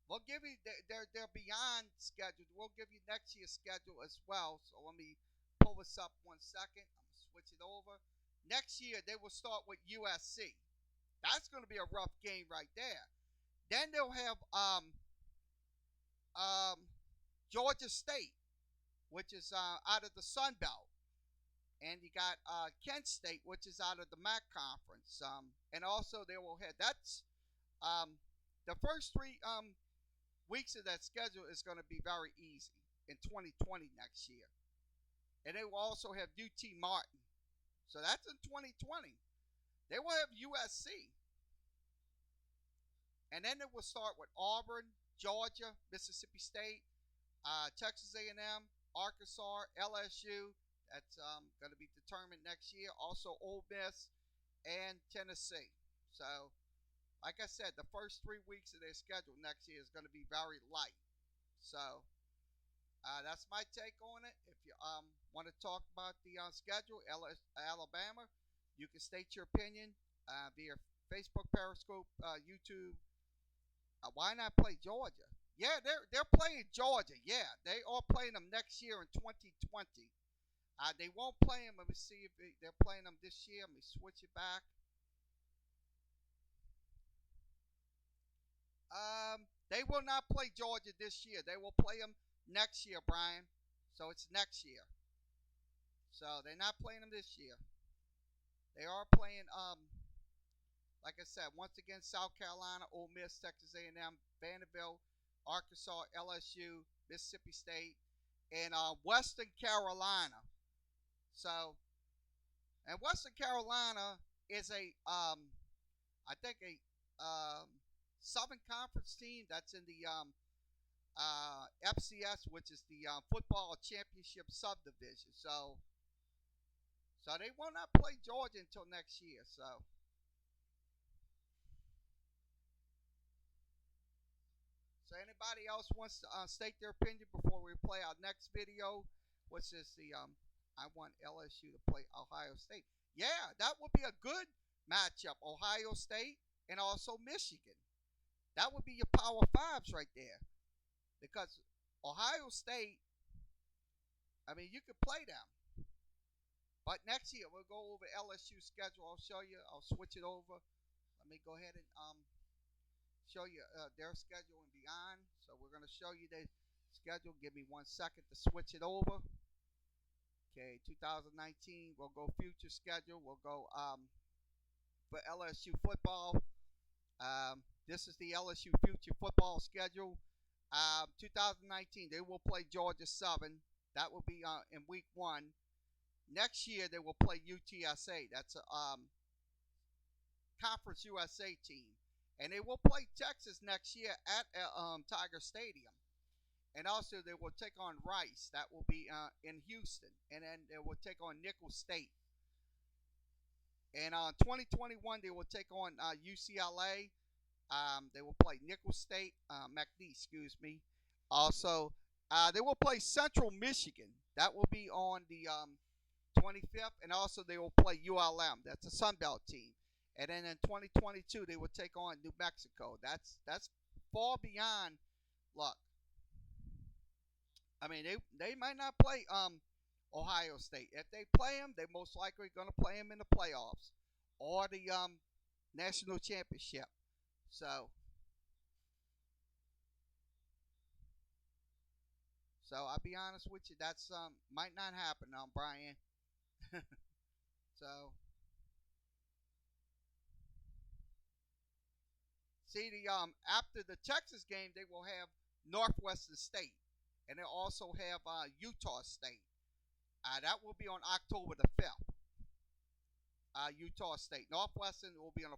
[SPEAKER 1] we'll give you their beyond schedule. We'll give you next year's schedule as well. So let me pull this up 1 second. I'm going to switch it over. Next year, they will start with USC. That's going to be a rough game right there. Then they'll have Georgia State, which is out of the Sun Belt. And you got Kent State, which is out of the MAC conference. And also they will have, that's the first 3 weeks of that schedule is going to be very easy in 2020 next year. And they will also have UT Martin. So that's in 2020. They will have USC. And then it will start with Auburn, Georgia, Mississippi State, Texas A&M, Arkansas, LSU. That's going to be determined next year. Also Ole Miss and Tennessee. So, like I said, the first 3 weeks of their schedule next year is going to be very light. So, That's my take on it. If you want to talk about the schedule, Alabama, you can state your opinion via Facebook, Periscope, YouTube. Why not play Georgia? Yeah, they're playing Georgia. Yeah, they are playing them next year in 2020. They won't play them. Let me see if they're playing them this year. Let me switch it back. They will not play Georgia this year. They will play them next year, Brian. So it's next year. So they're not playing them this year. They are playing, like I said, once again, South Carolina, Ole Miss, Texas A&M, Vanderbilt, Arkansas, LSU, Mississippi State, and Western Carolina. So, and Western Carolina is I think a Southern Conference team that's in the FCS, which is the Football Championship Subdivision. So they will not play Georgia until next year. So anybody else wants to state their opinion before we play our next video, which is the I want LSU to play Ohio State. Yeah, that would be a good matchup. Ohio State and also Michigan. That would be your Power Fives right there. Because Ohio State, I mean, you could play them. But next year, we'll go over LSU's schedule. I'll show you. I'll switch it over. Let me go ahead and show you their schedule and beyond. So we're going to show you the schedule. Give me 1 second to switch it over. Okay, 2019, we'll go future schedule. We'll go for LSU football. This is the LSU future football schedule. 2019, they will play Georgia Southern. That will be in week 1. Next year, they will play UTSA. That's a Conference USA team. And they will play Texas next year at Tiger Stadium. And also, they will take on Rice. That will be in Houston. And then they will take on Nicholls State. And 2021, they will take on UCLA. They will play Nicholls State, McNeese, excuse me. Also, they will play Central Michigan. That will be on the 25th. And also, they will play ULM. That's a Sun Belt team. And then in 2022, they will take on New Mexico. That's far beyond luck. I mean, they might not play Ohio State. If they play them, they're most likely going to play them in the playoffs or the national championship. So I'll be honest with you, that's might not happen now, Brian. So see, the after the Texas game, they will have Northwestern State, and they'll also have Utah State. That will be on October the 5th. Utah State. Northwestern will be on the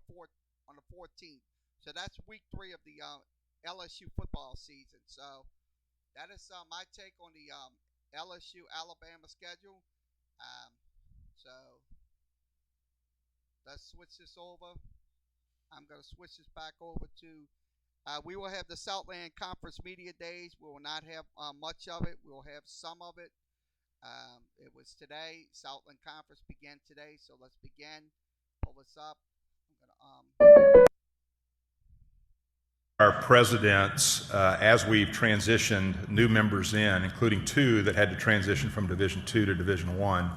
[SPEAKER 1] 14th. So that's week 3 of the LSU football season. So that is my take on the LSU Alabama schedule. So let's switch this over. I'm going to switch this back over to, we will have the Southland Conference Media Days. We will not have much of it. We will have some of it. It was today. Southland Conference began today. So let's begin. Pull this up. I'm going to
[SPEAKER 7] Our presidents, as we've transitioned new members in, including 2 that had to transition from Division II to Division I,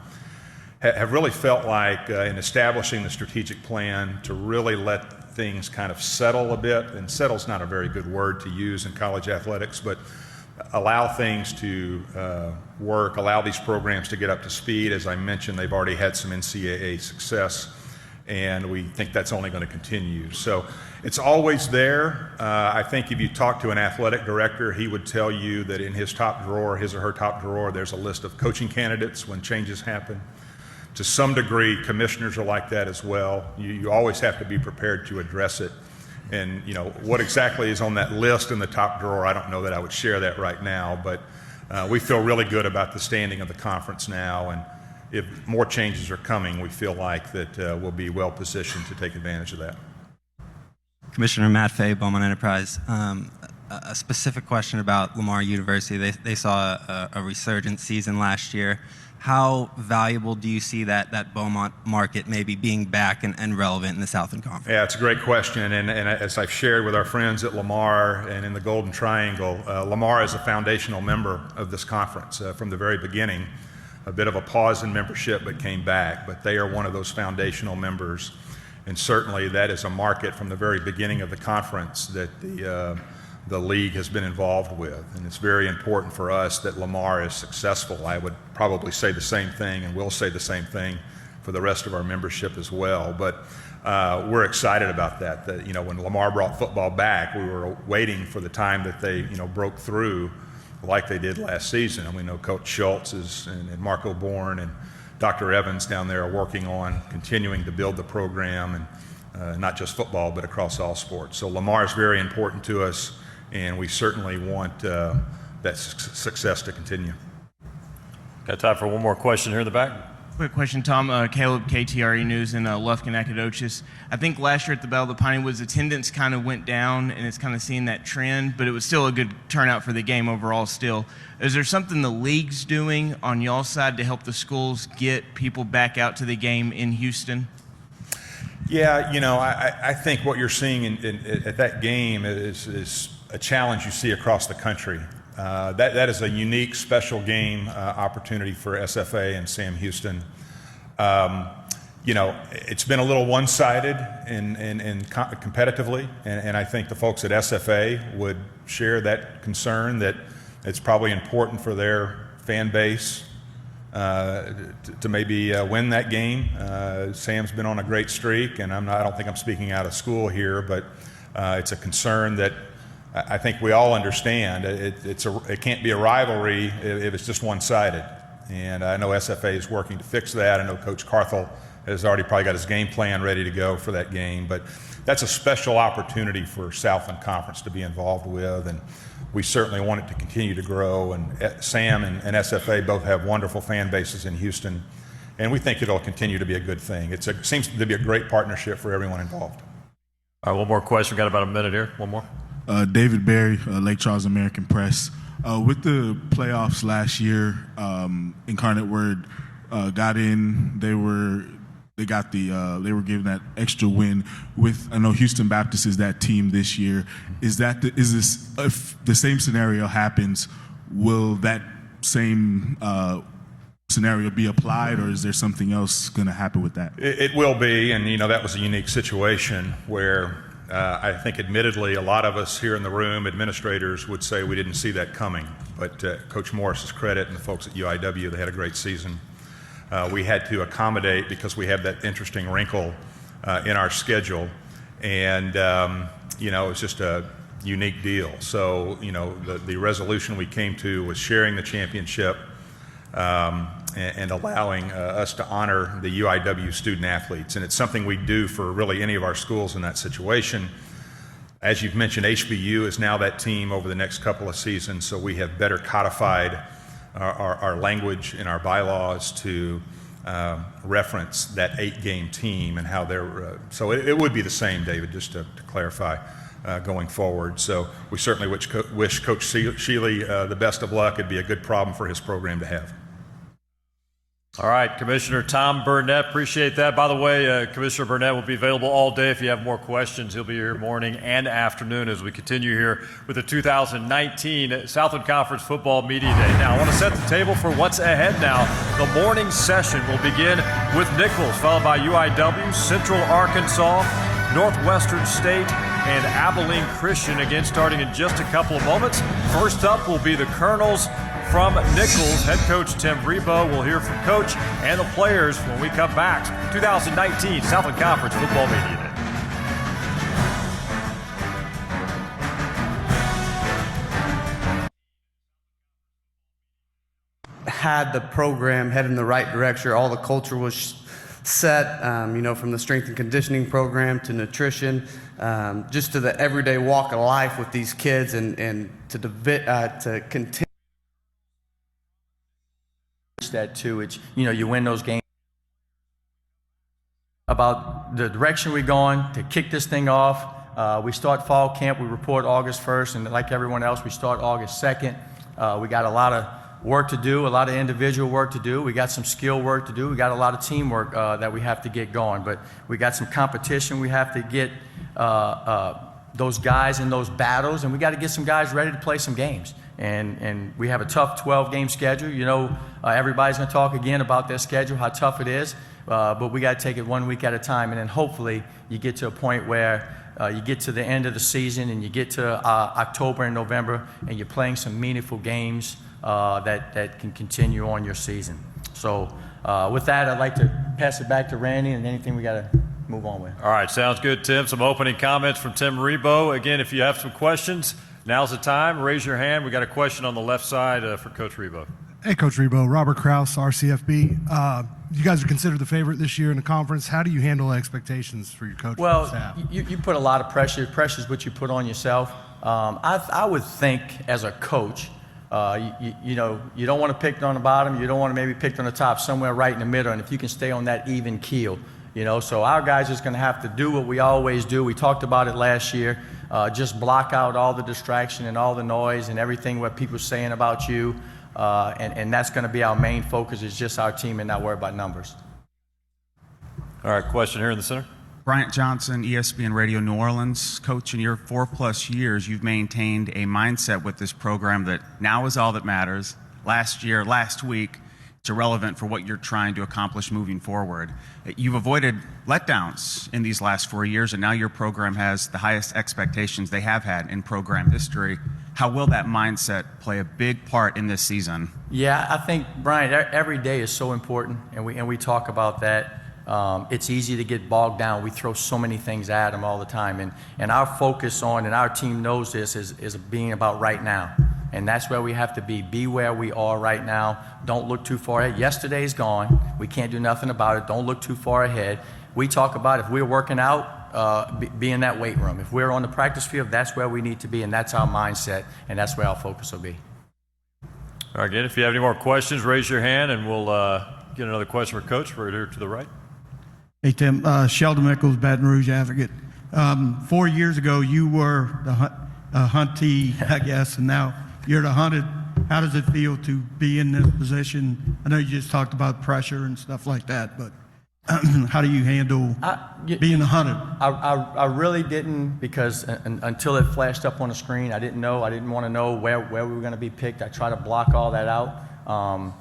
[SPEAKER 7] have really felt like in establishing the strategic plan to really let things kind of settle a bit, and settle's not a very good word to use in college athletics, but allow things to work, allow these programs to get up to speed. As I mentioned, they've already had some NCAA success, and we think that's only going to continue. So it's always there. I think if you talk to an athletic director, he would tell you that in his top drawer, his or her top drawer, there's a list of coaching candidates when changes happen. To some degree, commissioners are like that as well. You always have to be prepared to address it. And you know what exactly is on that list in the top drawer, I don't know that I would share that right now, but we feel really good about the standing of the conference now, and if more changes are coming, we feel like that we'll be well positioned to take advantage of that.
[SPEAKER 8] Commissioner Matt Fay, Beaumont Enterprise. a specific question about Lamar University. They saw a resurgent season last year. How valuable do you see that Beaumont market maybe being back and relevant in the Southland Conference?
[SPEAKER 7] Yeah, it's a great question. And as I've shared with our friends at Lamar and in the Golden Triangle, Lamar is a foundational member of this conference from the very beginning. A bit of a pause in membership, but came back. But they are one of those foundational members. And certainly that is a market from the very beginning of the conference that the league has been involved with. And it's very important for us that Lamar is successful. I would probably say the same thing, and will say the same thing for the rest of our membership as well. But we're excited about that. That, you know, when Lamar brought football back, we were waiting for the time that they, you know, broke through like they did last season. And we know Coach Schultz and Marco Bourne and Dr. Evans down there are working on continuing to build the program, and not just football, but across all sports. So Lamar is very important to us, and we certainly want that success to continue.
[SPEAKER 10] Got time for one more question here in the back.
[SPEAKER 16] Quick question, Tom. Caleb, KTRE News in Lufkin, Nacogdoches. I think last year at the Battle of the Piney Woods, attendance kind of went down, and it's kind of seeing that trend, but it was still a good turnout for the game overall still. Is there something the league's doing on y'all's side to help the schools get people back out to the game in Houston?
[SPEAKER 7] Yeah, you know, I think what you're seeing at that game is a challenge you see across the country. That is a unique, special game opportunity for SFA and Sam Houston. You know, it's been a little one-sided competitively, and I think the folks at SFA would share that concern that it's probably important for their fan base to maybe win that game. Sam's been on a great streak, and I don't think I'm speaking out of school here, but it's a concern that I think we all understand. It can't be a rivalry if it's just one-sided. And I know SFA is working to fix that. I know Coach Carthel has already probably got his game plan ready to go for that game. But that's a special opportunity for Southland Conference to be involved with. And we certainly want it to continue to grow. And Sam and SFA both have wonderful fan bases in Houston. And we think it'll continue to be a good thing. It seems to be a great partnership for everyone involved.
[SPEAKER 10] All right, one more question. We've got about a minute here. One more.
[SPEAKER 11] David Berry, Lake Charles American Press. With the playoffs last year, Incarnate Word got in. They were given that extra win. With, I know Houston Baptist is that team this year. Is this if the same scenario happens, will that same scenario be applied, or is there something else going to happen with that?
[SPEAKER 7] It will be, and you know that was a unique situation where. I think admittedly a lot of us here in the room, administrators, would say we didn't see that coming. But Coach Morris's credit and the folks at UIW, they had a great season. We had to accommodate because we have that interesting wrinkle in our schedule. And, you know, it's just a unique deal. So, you know, the resolution we came to was sharing the championship and allowing us to honor the UIW student athletes. And it's something we do for really any of our schools in that situation. As you've mentioned, HBU is now that team over the next couple of seasons, so we have better codified our language in our bylaws to reference that 8-game team and how they're, so it would be the same, David, just to clarify. Going forward. So we certainly wish Coach Shealy the best of luck. It'd be a good problem for his program to have.
[SPEAKER 10] All right, Commissioner Tom Burnett, appreciate that. By the way, Commissioner Burnett will be available all day if you have more questions. He'll be here morning and afternoon as we continue here with the 2019 Southland Conference Football Media Day. Now, I want to set the table for what's ahead now. The morning session will begin with Nichols, followed by UIW, Central Arkansas, Northwestern State, and Abilene Christian, again starting in just a couple of moments. First up will be the Colonels from Nichols. Head coach Tim Rebo. We'll hear from Coach and the players when we come back. 2019 Southland Conference Football Media Day.
[SPEAKER 17] Had the program head in the right direction. All the culture was set, you know, from the strength and conditioning program to nutrition, just to the everyday walk of life with these kids, and to continue
[SPEAKER 25] that too. It's, you know, you win those games. About the direction we're going, to kick this thing off, We start fall camp, we report August 1st, and like everyone else, we start August 2nd. We got a lot of work to do, a lot of individual work to do. We got some skill work to do. We got a lot of teamwork that we have to get going. But we got some competition. We have to get those guys in those battles, and we got to get some guys ready to play some games. And we have a tough 12-game schedule. You know, everybody's going to talk again about their schedule, how tough it is. But we got to take it 1 week at a time, and then hopefully you get to a point where you get to the end of the season and you get to October and November, and you're playing some meaningful games that can continue on your season. So with that, I'd like to pass it back to Randy, and anything we got to move on with.
[SPEAKER 10] All right, sounds good, Tim. Some opening comments from Tim Rebo. Again, if you have some questions, now's the time. Raise your hand. We got a question on the left side for Coach Rebo.
[SPEAKER 9] Hey, Coach Rebo. Robert Kraus, RCFB. You guys are considered the favorite this year in the conference. How do you handle expectations for your coaching staff?
[SPEAKER 25] Well, you put a lot of pressure. Pressure is what you put on yourself. I would think as a coach, you know, you don't want to pick on the bottom. You don't want to maybe pick on the top, somewhere right in the middle. And if you can stay on that even keel, you know, so our guys are just going to have to do what we always do. We talked about it last year. Just block out all the distraction and all the noise and everything what people are saying about you. And that's going to be our main focus, is just our team and not worry about numbers.
[SPEAKER 10] All right, question here in the center.
[SPEAKER 12] Bryant Johnson, ESPN Radio New Orleans. Coach, in your 4+ years, you've maintained a mindset with this program that now is all that matters. Last week, it's irrelevant for what you're trying to accomplish moving forward. You've avoided letdowns in these last 4 years, and now your program has the highest expectations they have had in program history. How will that mindset play a big part in this season?
[SPEAKER 25] Yeah, I think, Brian, every day is so important, and we talk about that. It's easy to get bogged down. We throw so many things at them all the time, and our focus on, and our team knows this, is being about right now. And that's where we have to be. Be where we are right now. Don't look too far ahead. Yesterday's gone. We can't do nothing about it. Don't look too far ahead. We talk about if we're working out, be in that weight room. If we're on the practice field, that's where we need to be, and that's our mindset, and that's where our focus will be.
[SPEAKER 10] All right, again, if you have any more questions, raise your hand, and we'll get another question for Coach right here to the right.
[SPEAKER 18] Hey, Tim. Sheldon Mickles, Baton Rouge Advocate. 4 years ago, you were the huntee, I guess, and now you're the hunted. How does it feel to be in this position? I know you just talked about pressure and stuff like that, but how do you handle being a hunted?
[SPEAKER 25] I really didn't, because until it flashed up on the screen, I didn't know. I didn't want to know where we were going to be picked. I tried to block all that out.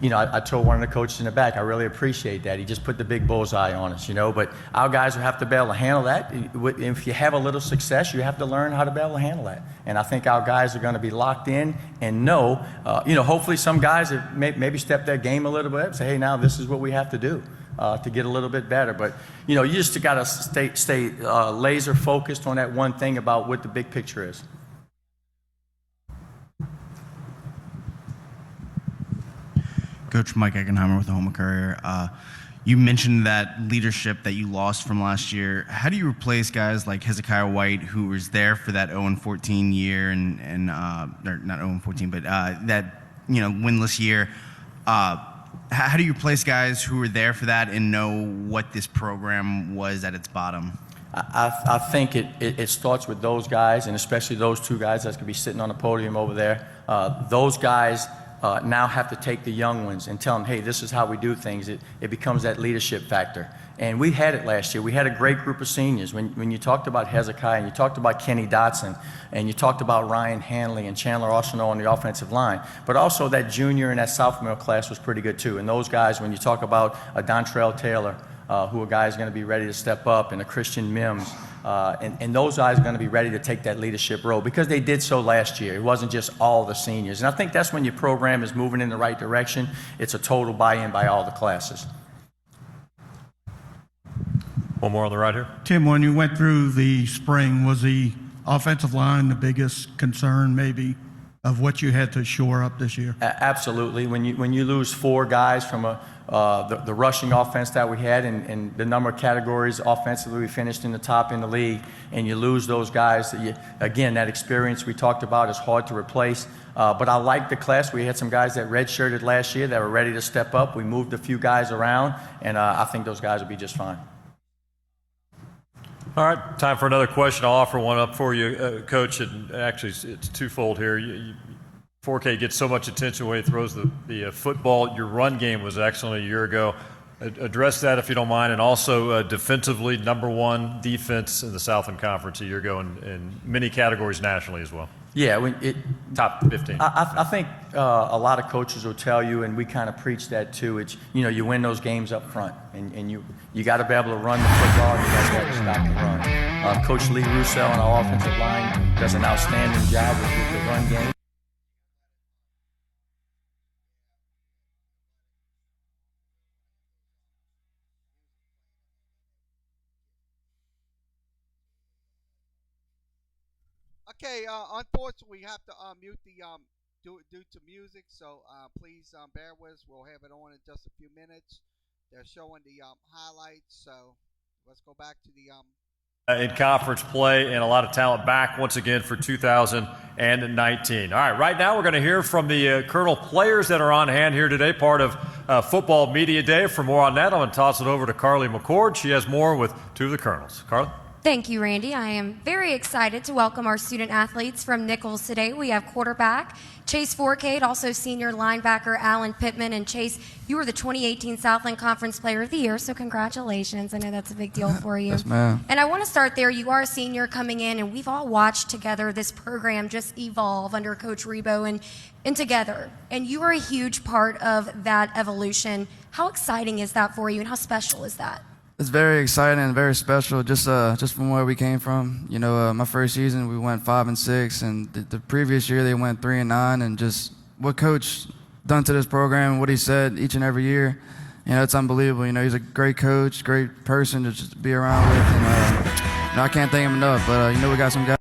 [SPEAKER 25] You know, I told one of the coaches in the back, I really appreciate that. He just put the big bullseye on us, you know. But our guys will have to be able to handle that. If you have a little success, you have to learn how to be able to handle that. And I think our guys are going to be locked in and know, you know, hopefully some guys have maybe step their game a little bit, say, hey, now this is what we have to do to get a little bit better. But, you know, you just got to stay laser focused on that one thing about what the big picture is.
[SPEAKER 19] Coach Mike Eckenheimer with the Homa Courier. You mentioned that leadership that you lost from last year. How do you replace guys like Hezekiah White, who was there for that 0-14 year, and or not 0-14, but that, you know, winless year? How do you replace guys who were there for that and know what this program was at its bottom?
[SPEAKER 25] I think it starts with those guys, and especially those two guys that's going to be sitting on the podium over there. Those guys now have to take the young ones and tell them, hey, this is how we do things. It becomes that leadership factor. And we had it last year. We had a great group of seniors. When you talked about Hezekiah, and you talked about Kenny Dotson, and you talked about Ryan Hanley and Chandler Arsenault on the offensive line, but also that junior and that sophomore class was pretty good too. And those guys, when you talk about a Dontrell Taylor, who a guy is going to be ready to step up, and a Christian Mims, and those guys are going to be ready to take that leadership role, because they did so last year. It wasn't just all the seniors. And I think that's when your program is moving in the right direction. It's a total buy-in by all the classes.
[SPEAKER 10] One more on the right here.
[SPEAKER 18] Tim, when you went through the spring, was the offensive line the biggest concern maybe of what you had to shore up this year?
[SPEAKER 25] Absolutely. When you lose 4 guys from the rushing offense that we had, and the number of categories offensively we finished in the top in the league, and you lose those guys, again, that experience we talked about is hard to replace. But I like the class. We had some guys that redshirted last year that were ready to step up. We moved a few guys around, and I think those guys will be just fine.
[SPEAKER 10] All right, time for another question. I'll offer one up for you, Coach. And actually, it's twofold here. 4K gets so much attention when he throws the football. Your run game was excellent a year ago. Address that if you don't mind. And also, defensively, #1 defense in the Southland Conference a year ago in many categories nationally as well.
[SPEAKER 25] Yeah,
[SPEAKER 10] top 15.
[SPEAKER 25] I think a lot of coaches will tell you, and we kind of preach that too. It's, you know, you win those games up front, and you got to be able to run the football, and you got to be able to stop the run. Coach Lee Russell on our offensive line does an outstanding job with the run game.
[SPEAKER 1] Okay, unfortunately, we have to mute the due to music, so please bear with us. We'll have it on in just a few minutes. They're showing the highlights, so let's go back to the
[SPEAKER 10] in conference play, and a lot of talent back once again for 2019. All right, right now we're going to hear from the Colonel players that are on hand here today, part of Football Media Day. For more on that, I'm going to toss it over to Carly McCord. She has more with two of the Colonels. Carly?
[SPEAKER 14] Thank you, Randy. I am very excited to welcome our student athletes from Nichols today. We have quarterback Chase Forcade, also senior linebacker Alan Pittman. And Chase, you were the 2018 Southland Conference Player of the Year, so congratulations. I know that's a big deal for you.
[SPEAKER 15] Yes, ma'am.
[SPEAKER 14] And I want to start there. You are a senior coming in, and we've all watched together this program just evolve under Coach Rebo and together. And you are a huge part of that evolution. How exciting is that for you, and how special is that?
[SPEAKER 15] It's very exciting and very special, just from where we came from. You know, my first season we went 5-6, and the previous year they went 3-9, and just what Coach done to this program and what he said each and every year, you know, it's unbelievable. You know, he's a great coach, great person to just be around with, and you know, I can't thank him enough. But you know, we got some guys.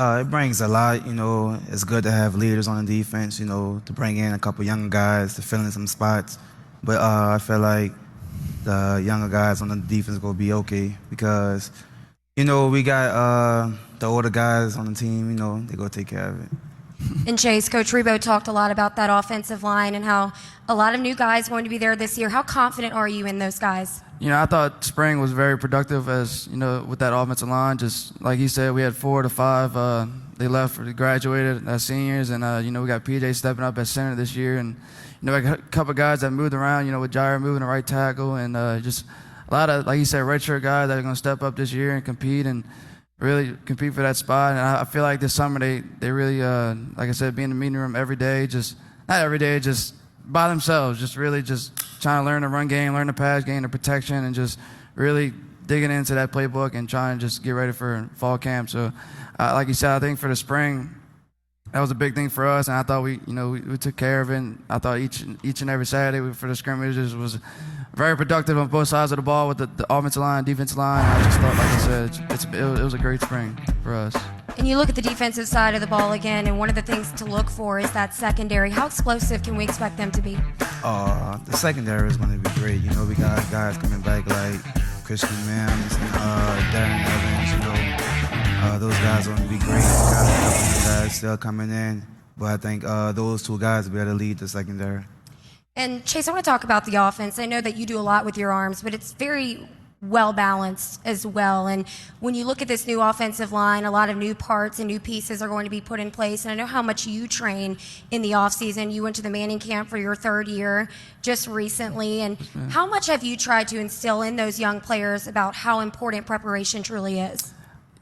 [SPEAKER 20] It brings a lot, you know. It's good to have leaders on the defense, you know, to bring in a couple younger guys to fill in some spots. But I feel like the younger guys on the defense going to be okay because, you know, we got the older guys on the team, you know, they're going to take care of it.
[SPEAKER 14] And Chase, Coach Rebo talked a lot about that offensive line and how a lot of new guys going to be there this year. How confident are you in those guys?
[SPEAKER 15] You know, I thought spring was very productive as, you know, with that offensive line. Just like he said, we had 4 to 5. They left or they graduated as seniors. And, you know, we got PJ stepping up at center this year. And, you know, a couple of guys that moved around, you know, with Jair moving to right tackle. And just a lot of, like you said, redshirt guys that are going to step up this year and compete and really compete for that spot. And I feel like this summer they really, like I said, be in the meeting room every day. Just, not every day, just by themselves, just really just trying to learn the run game, learn the pass game, the protection, and just really digging into that playbook and trying to just get ready for fall camp. So, like you said, I think for the spring, that was a big thing for us, and I thought we took care of it. And I thought each and every Saturday for the scrimmages was very productive on both sides of the ball with the offensive line, defensive line. I just thought, like I said, it was a great spring for us.
[SPEAKER 14] And you look at the defensive side of the ball again, and one of the things to look for is that secondary. How explosive can we expect them to be?
[SPEAKER 20] The secondary is going to be great. You know, we got guys coming back like Christian Mims and Darren Evans. You know, those guys are going to be great. We got a couple of guys still coming in, but I think those two guys will be able to lead the secondary.
[SPEAKER 14] And Chase, I want to talk about the offense. I know that you do a lot with your arms, but it's very well balanced as well. And when you look at this new offensive line, a lot of new parts and new pieces are going to be put in place. And I know how much you train in the off season. You went to the Manning camp for your 3rd year just recently. And how much have you tried to instill in those young players about how important preparation truly is?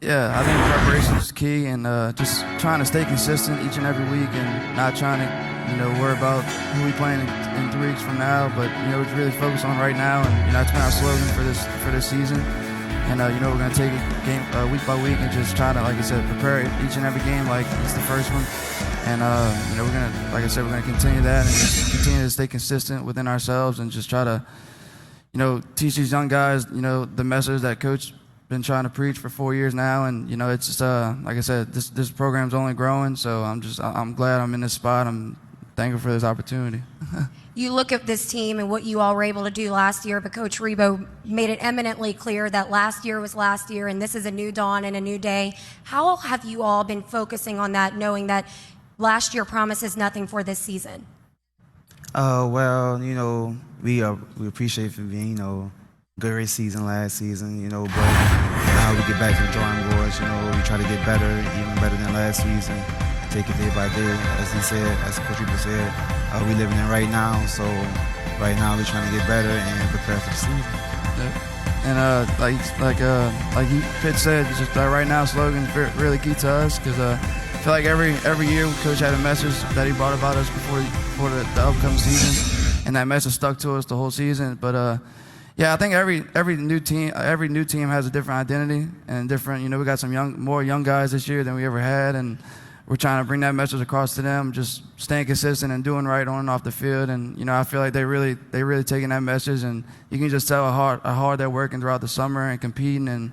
[SPEAKER 15] Yeah, I think preparation is key, and just trying to stay consistent each and every week, and not trying to, you know, worry about who we playing in 3 weeks from now. But you know, it's really focused on right now, and you know, that's been our slogan for this season. And you know, we're gonna take it game week by week and just try to, like I said, prepare each and every game like it's the first one. And you know, we're gonna, like I said, we're gonna continue that and just continue to stay consistent within ourselves and just try to, you know, teach these young guys, you know, the message that Coach been trying to preach for 4 years now, and it's just like I said, this program's only growing. So I'm glad I'm in this spot. I'm thankful for this opportunity.
[SPEAKER 14] You look at this team and what you all were able to do last year, but Coach Rebo made it eminently clear that last year was last year and this is a new dawn and a new day. How have you all been focusing on that, knowing that last year promises nothing for this season?
[SPEAKER 20] Well, we appreciate for being, good race season last season, but now we get back to the drawing boards, we try to get better, even better than last season, take it day by day. As he said, as Coach Rebo said, we living in right now, so right now we're trying to get better and prepare for the season.
[SPEAKER 15] Yeah. And like Pitch said, just that right now slogan is really key to us, because I feel like every year Coach had a message that he brought about us before the upcoming season, and that message stuck to us the whole season. But yeah, I think every new team has a different identity and different. We got some more young guys this year than we ever had, and we're trying to bring that message across to them, just staying consistent and doing right on and off the field. And I feel like they really taking that message, and you can just tell how hard they're working throughout the summer and competing. And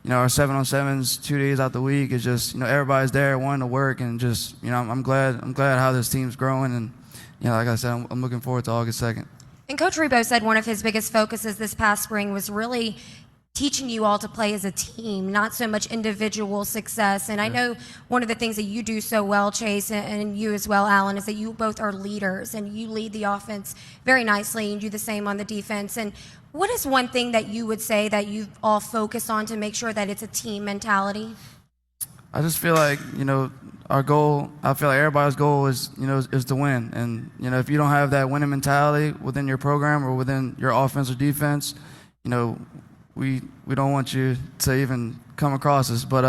[SPEAKER 15] our 7-on-7s 2 days out the week is just everybody's there wanting to work, and just I'm glad how this team's growing. And like I said, I'm looking forward to August 2nd.
[SPEAKER 14] And Coach Rebo said one of his biggest focuses this past spring was really teaching you all to play as a team, not so much individual success. And I know one of the things that you do so well, Chase, and you as well, Alan, is that you both are leaders, and you lead the offense very nicely, and do the same on the defense. And what is one thing that you would say that you all focus on to make sure that it's a team mentality?
[SPEAKER 15] I just feel like, our goal, I feel like everybody's goal is to win. And, if you don't have that winning mentality within your program or within your offense or defense, we don't want you to even come across us. But,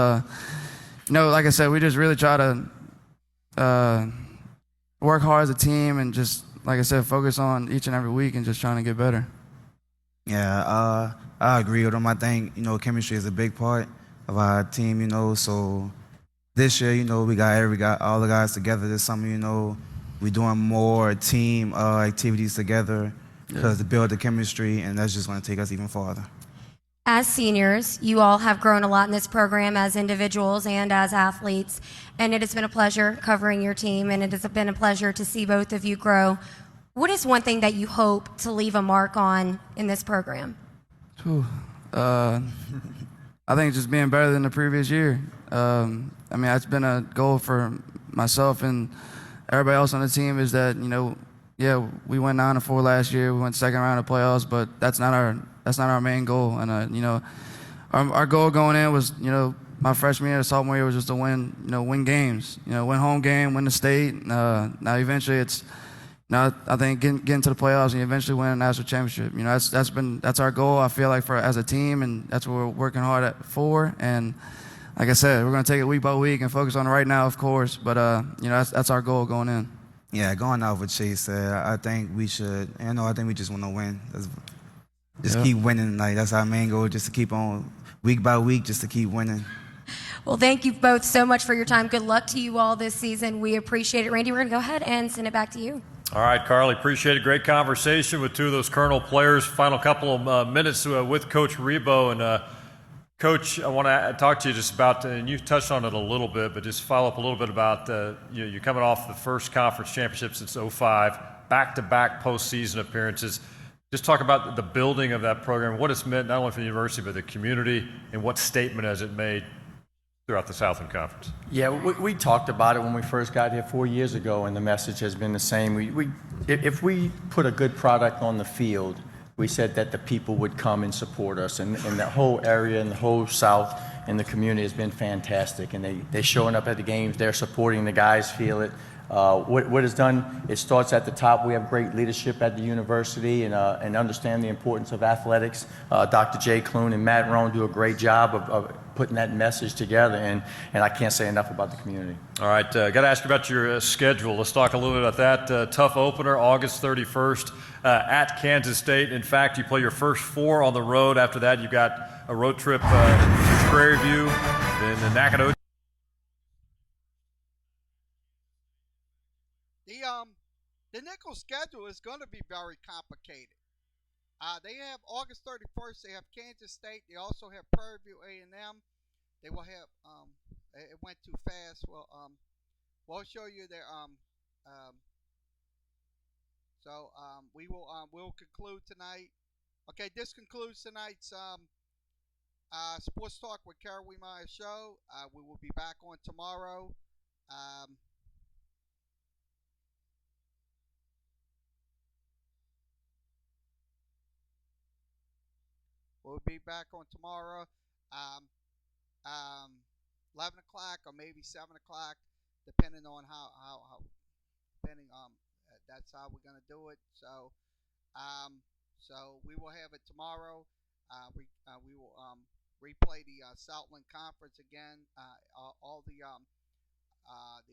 [SPEAKER 15] like I said, we just really try to work hard as a team, and just, like I said, focus on each and every week and just trying to get better.
[SPEAKER 20] Yeah, I agree with him. I think, chemistry is a big part of our team, so this year, we got all the guys together this summer, we're doing more team activities together to build the chemistry, and that's just going to take us even farther.
[SPEAKER 14] As seniors, you all have grown a lot in this program as individuals and as athletes, and it has been a pleasure covering your team, and it has been a pleasure to see both of you grow. What is one thing that you hope to leave a mark on in this program?
[SPEAKER 15] I think just being better than the previous year. That's been a goal for myself and everybody else on the team, is that, we went 9-4 last year. We went second round of playoffs, but that's not our main goal. And, our goal going in was, my freshman year, sophomore year, was just to win games, win home game, win the state. Now eventually it's, I think getting to the playoffs and eventually win a national championship. That's our goal, I feel like, as a team, and that's what we're working hard for. And like I said, we're going to take it week by week and focus on it right now, of course. But that's our goal going in.
[SPEAKER 20] Yeah, going off what Chase said, I think we should. I think we just want to win. Keep winning. Like, that's our main goal, just to keep on week by week, just to keep winning.
[SPEAKER 14] Well, thank you both so much for your time. Good luck to you all this season. We appreciate it. Randy, we're going to go ahead and send it back to you.
[SPEAKER 10] All right, Carly, appreciate a great conversation with two of those Colonel players. Final couple of minutes with Coach Rebo. And Coach, I want to talk to you just about, and you touched on it a little bit, but just follow up a little bit about, you're coming off the first conference championship since 2005, back-to-back postseason appearances. Just talk about the building of that program, what it's meant not only for the university but the community, and what statement has it made throughout the Southland Conference.
[SPEAKER 25] Yeah, we talked about it when we first got here 4 years ago, and the message has been the same. If we put a good product on the field, we said that the people would come and support us, and the whole area and the whole South and the community has been fantastic, and they're showing up at the games, they're supporting, the guys feel it. What is done, it starts at the top. We have great leadership at the university and understand the importance of athletics. Dr. Jay Clune and Matt Rohn do a great job of putting that message together, and I can't say enough about the community.
[SPEAKER 10] All right, got to ask you about your schedule. Let's talk a little bit about that. Tough opener, August 31st at Kansas State. In fact, you play your first 4 on the road. After that, you've got a road trip to Prairie View, then the Nacogdoches.
[SPEAKER 1] The Nickel schedule is going to be very complicated. They have August 31st. They have Kansas State. They also have Prairie View A&M. They will have. It went too fast. We'll show you their we'll conclude tonight. Okay, this concludes tonight's Sports Talk with Kerry Wehmeyer show. We will be back on tomorrow. We'll be back on tomorrow, um, 11 o'clock or maybe 7 o'clock, depending on how depending that's how we're gonna do it. So we will have it tomorrow. We will replay the Southland Conference again. All the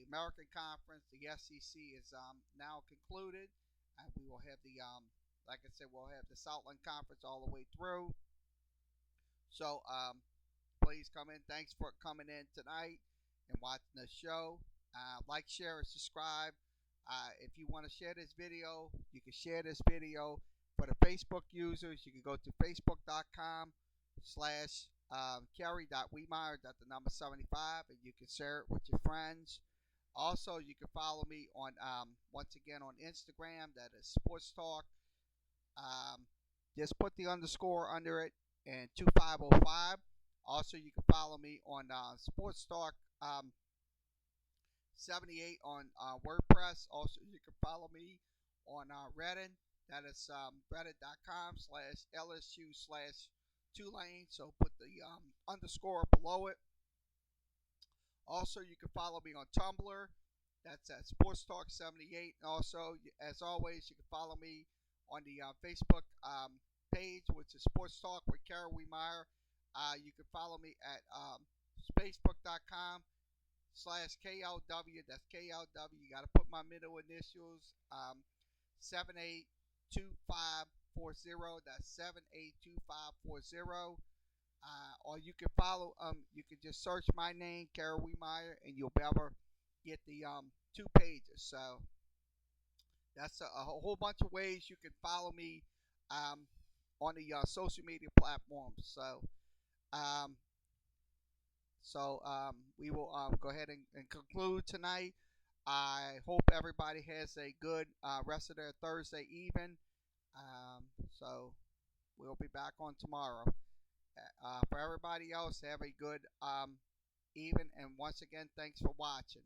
[SPEAKER 1] American Conference, the SEC is now concluded, and we will have the like I said, we'll have the Southland Conference all the way through. So please come in. Thanks for coming in tonight and watching the show. Like, share, and subscribe. If you want to share this video, you can share this video. For the Facebook users, you can go to facebook.com/Kerry.Wehmeyer.75, and you can share it with your friends. Also, you can follow me on once again on Instagram. That is Sports Talk. Just put the underscore under it and 2505. Also, you can follow me on Sports Talk 78 on WordPress. Also, you can follow me on Reddit. That is reddit.com/LSU/Tulane. So put the underscore below it. Also, you can follow me on Tumblr. That's at Sports Talk 78. And also, as always, you can follow me on the Facebook page, which is Sports Talk with Kerry Wehmeyer. You can follow me at facebook.com/KLW. That's KLW. You got to put my middle initials, 782540. That's 782540. Or you can follow, you can just search my name, Kerry Wehmeyer, and you'll be able to get the 2 pages. So that's a whole bunch of ways you can follow me on the social media platforms. So we will go ahead and conclude tonight. I hope everybody has a good rest of their Thursday evening. So we'll be back on tomorrow. For everybody else, have a good evening. And once again, thanks for watching.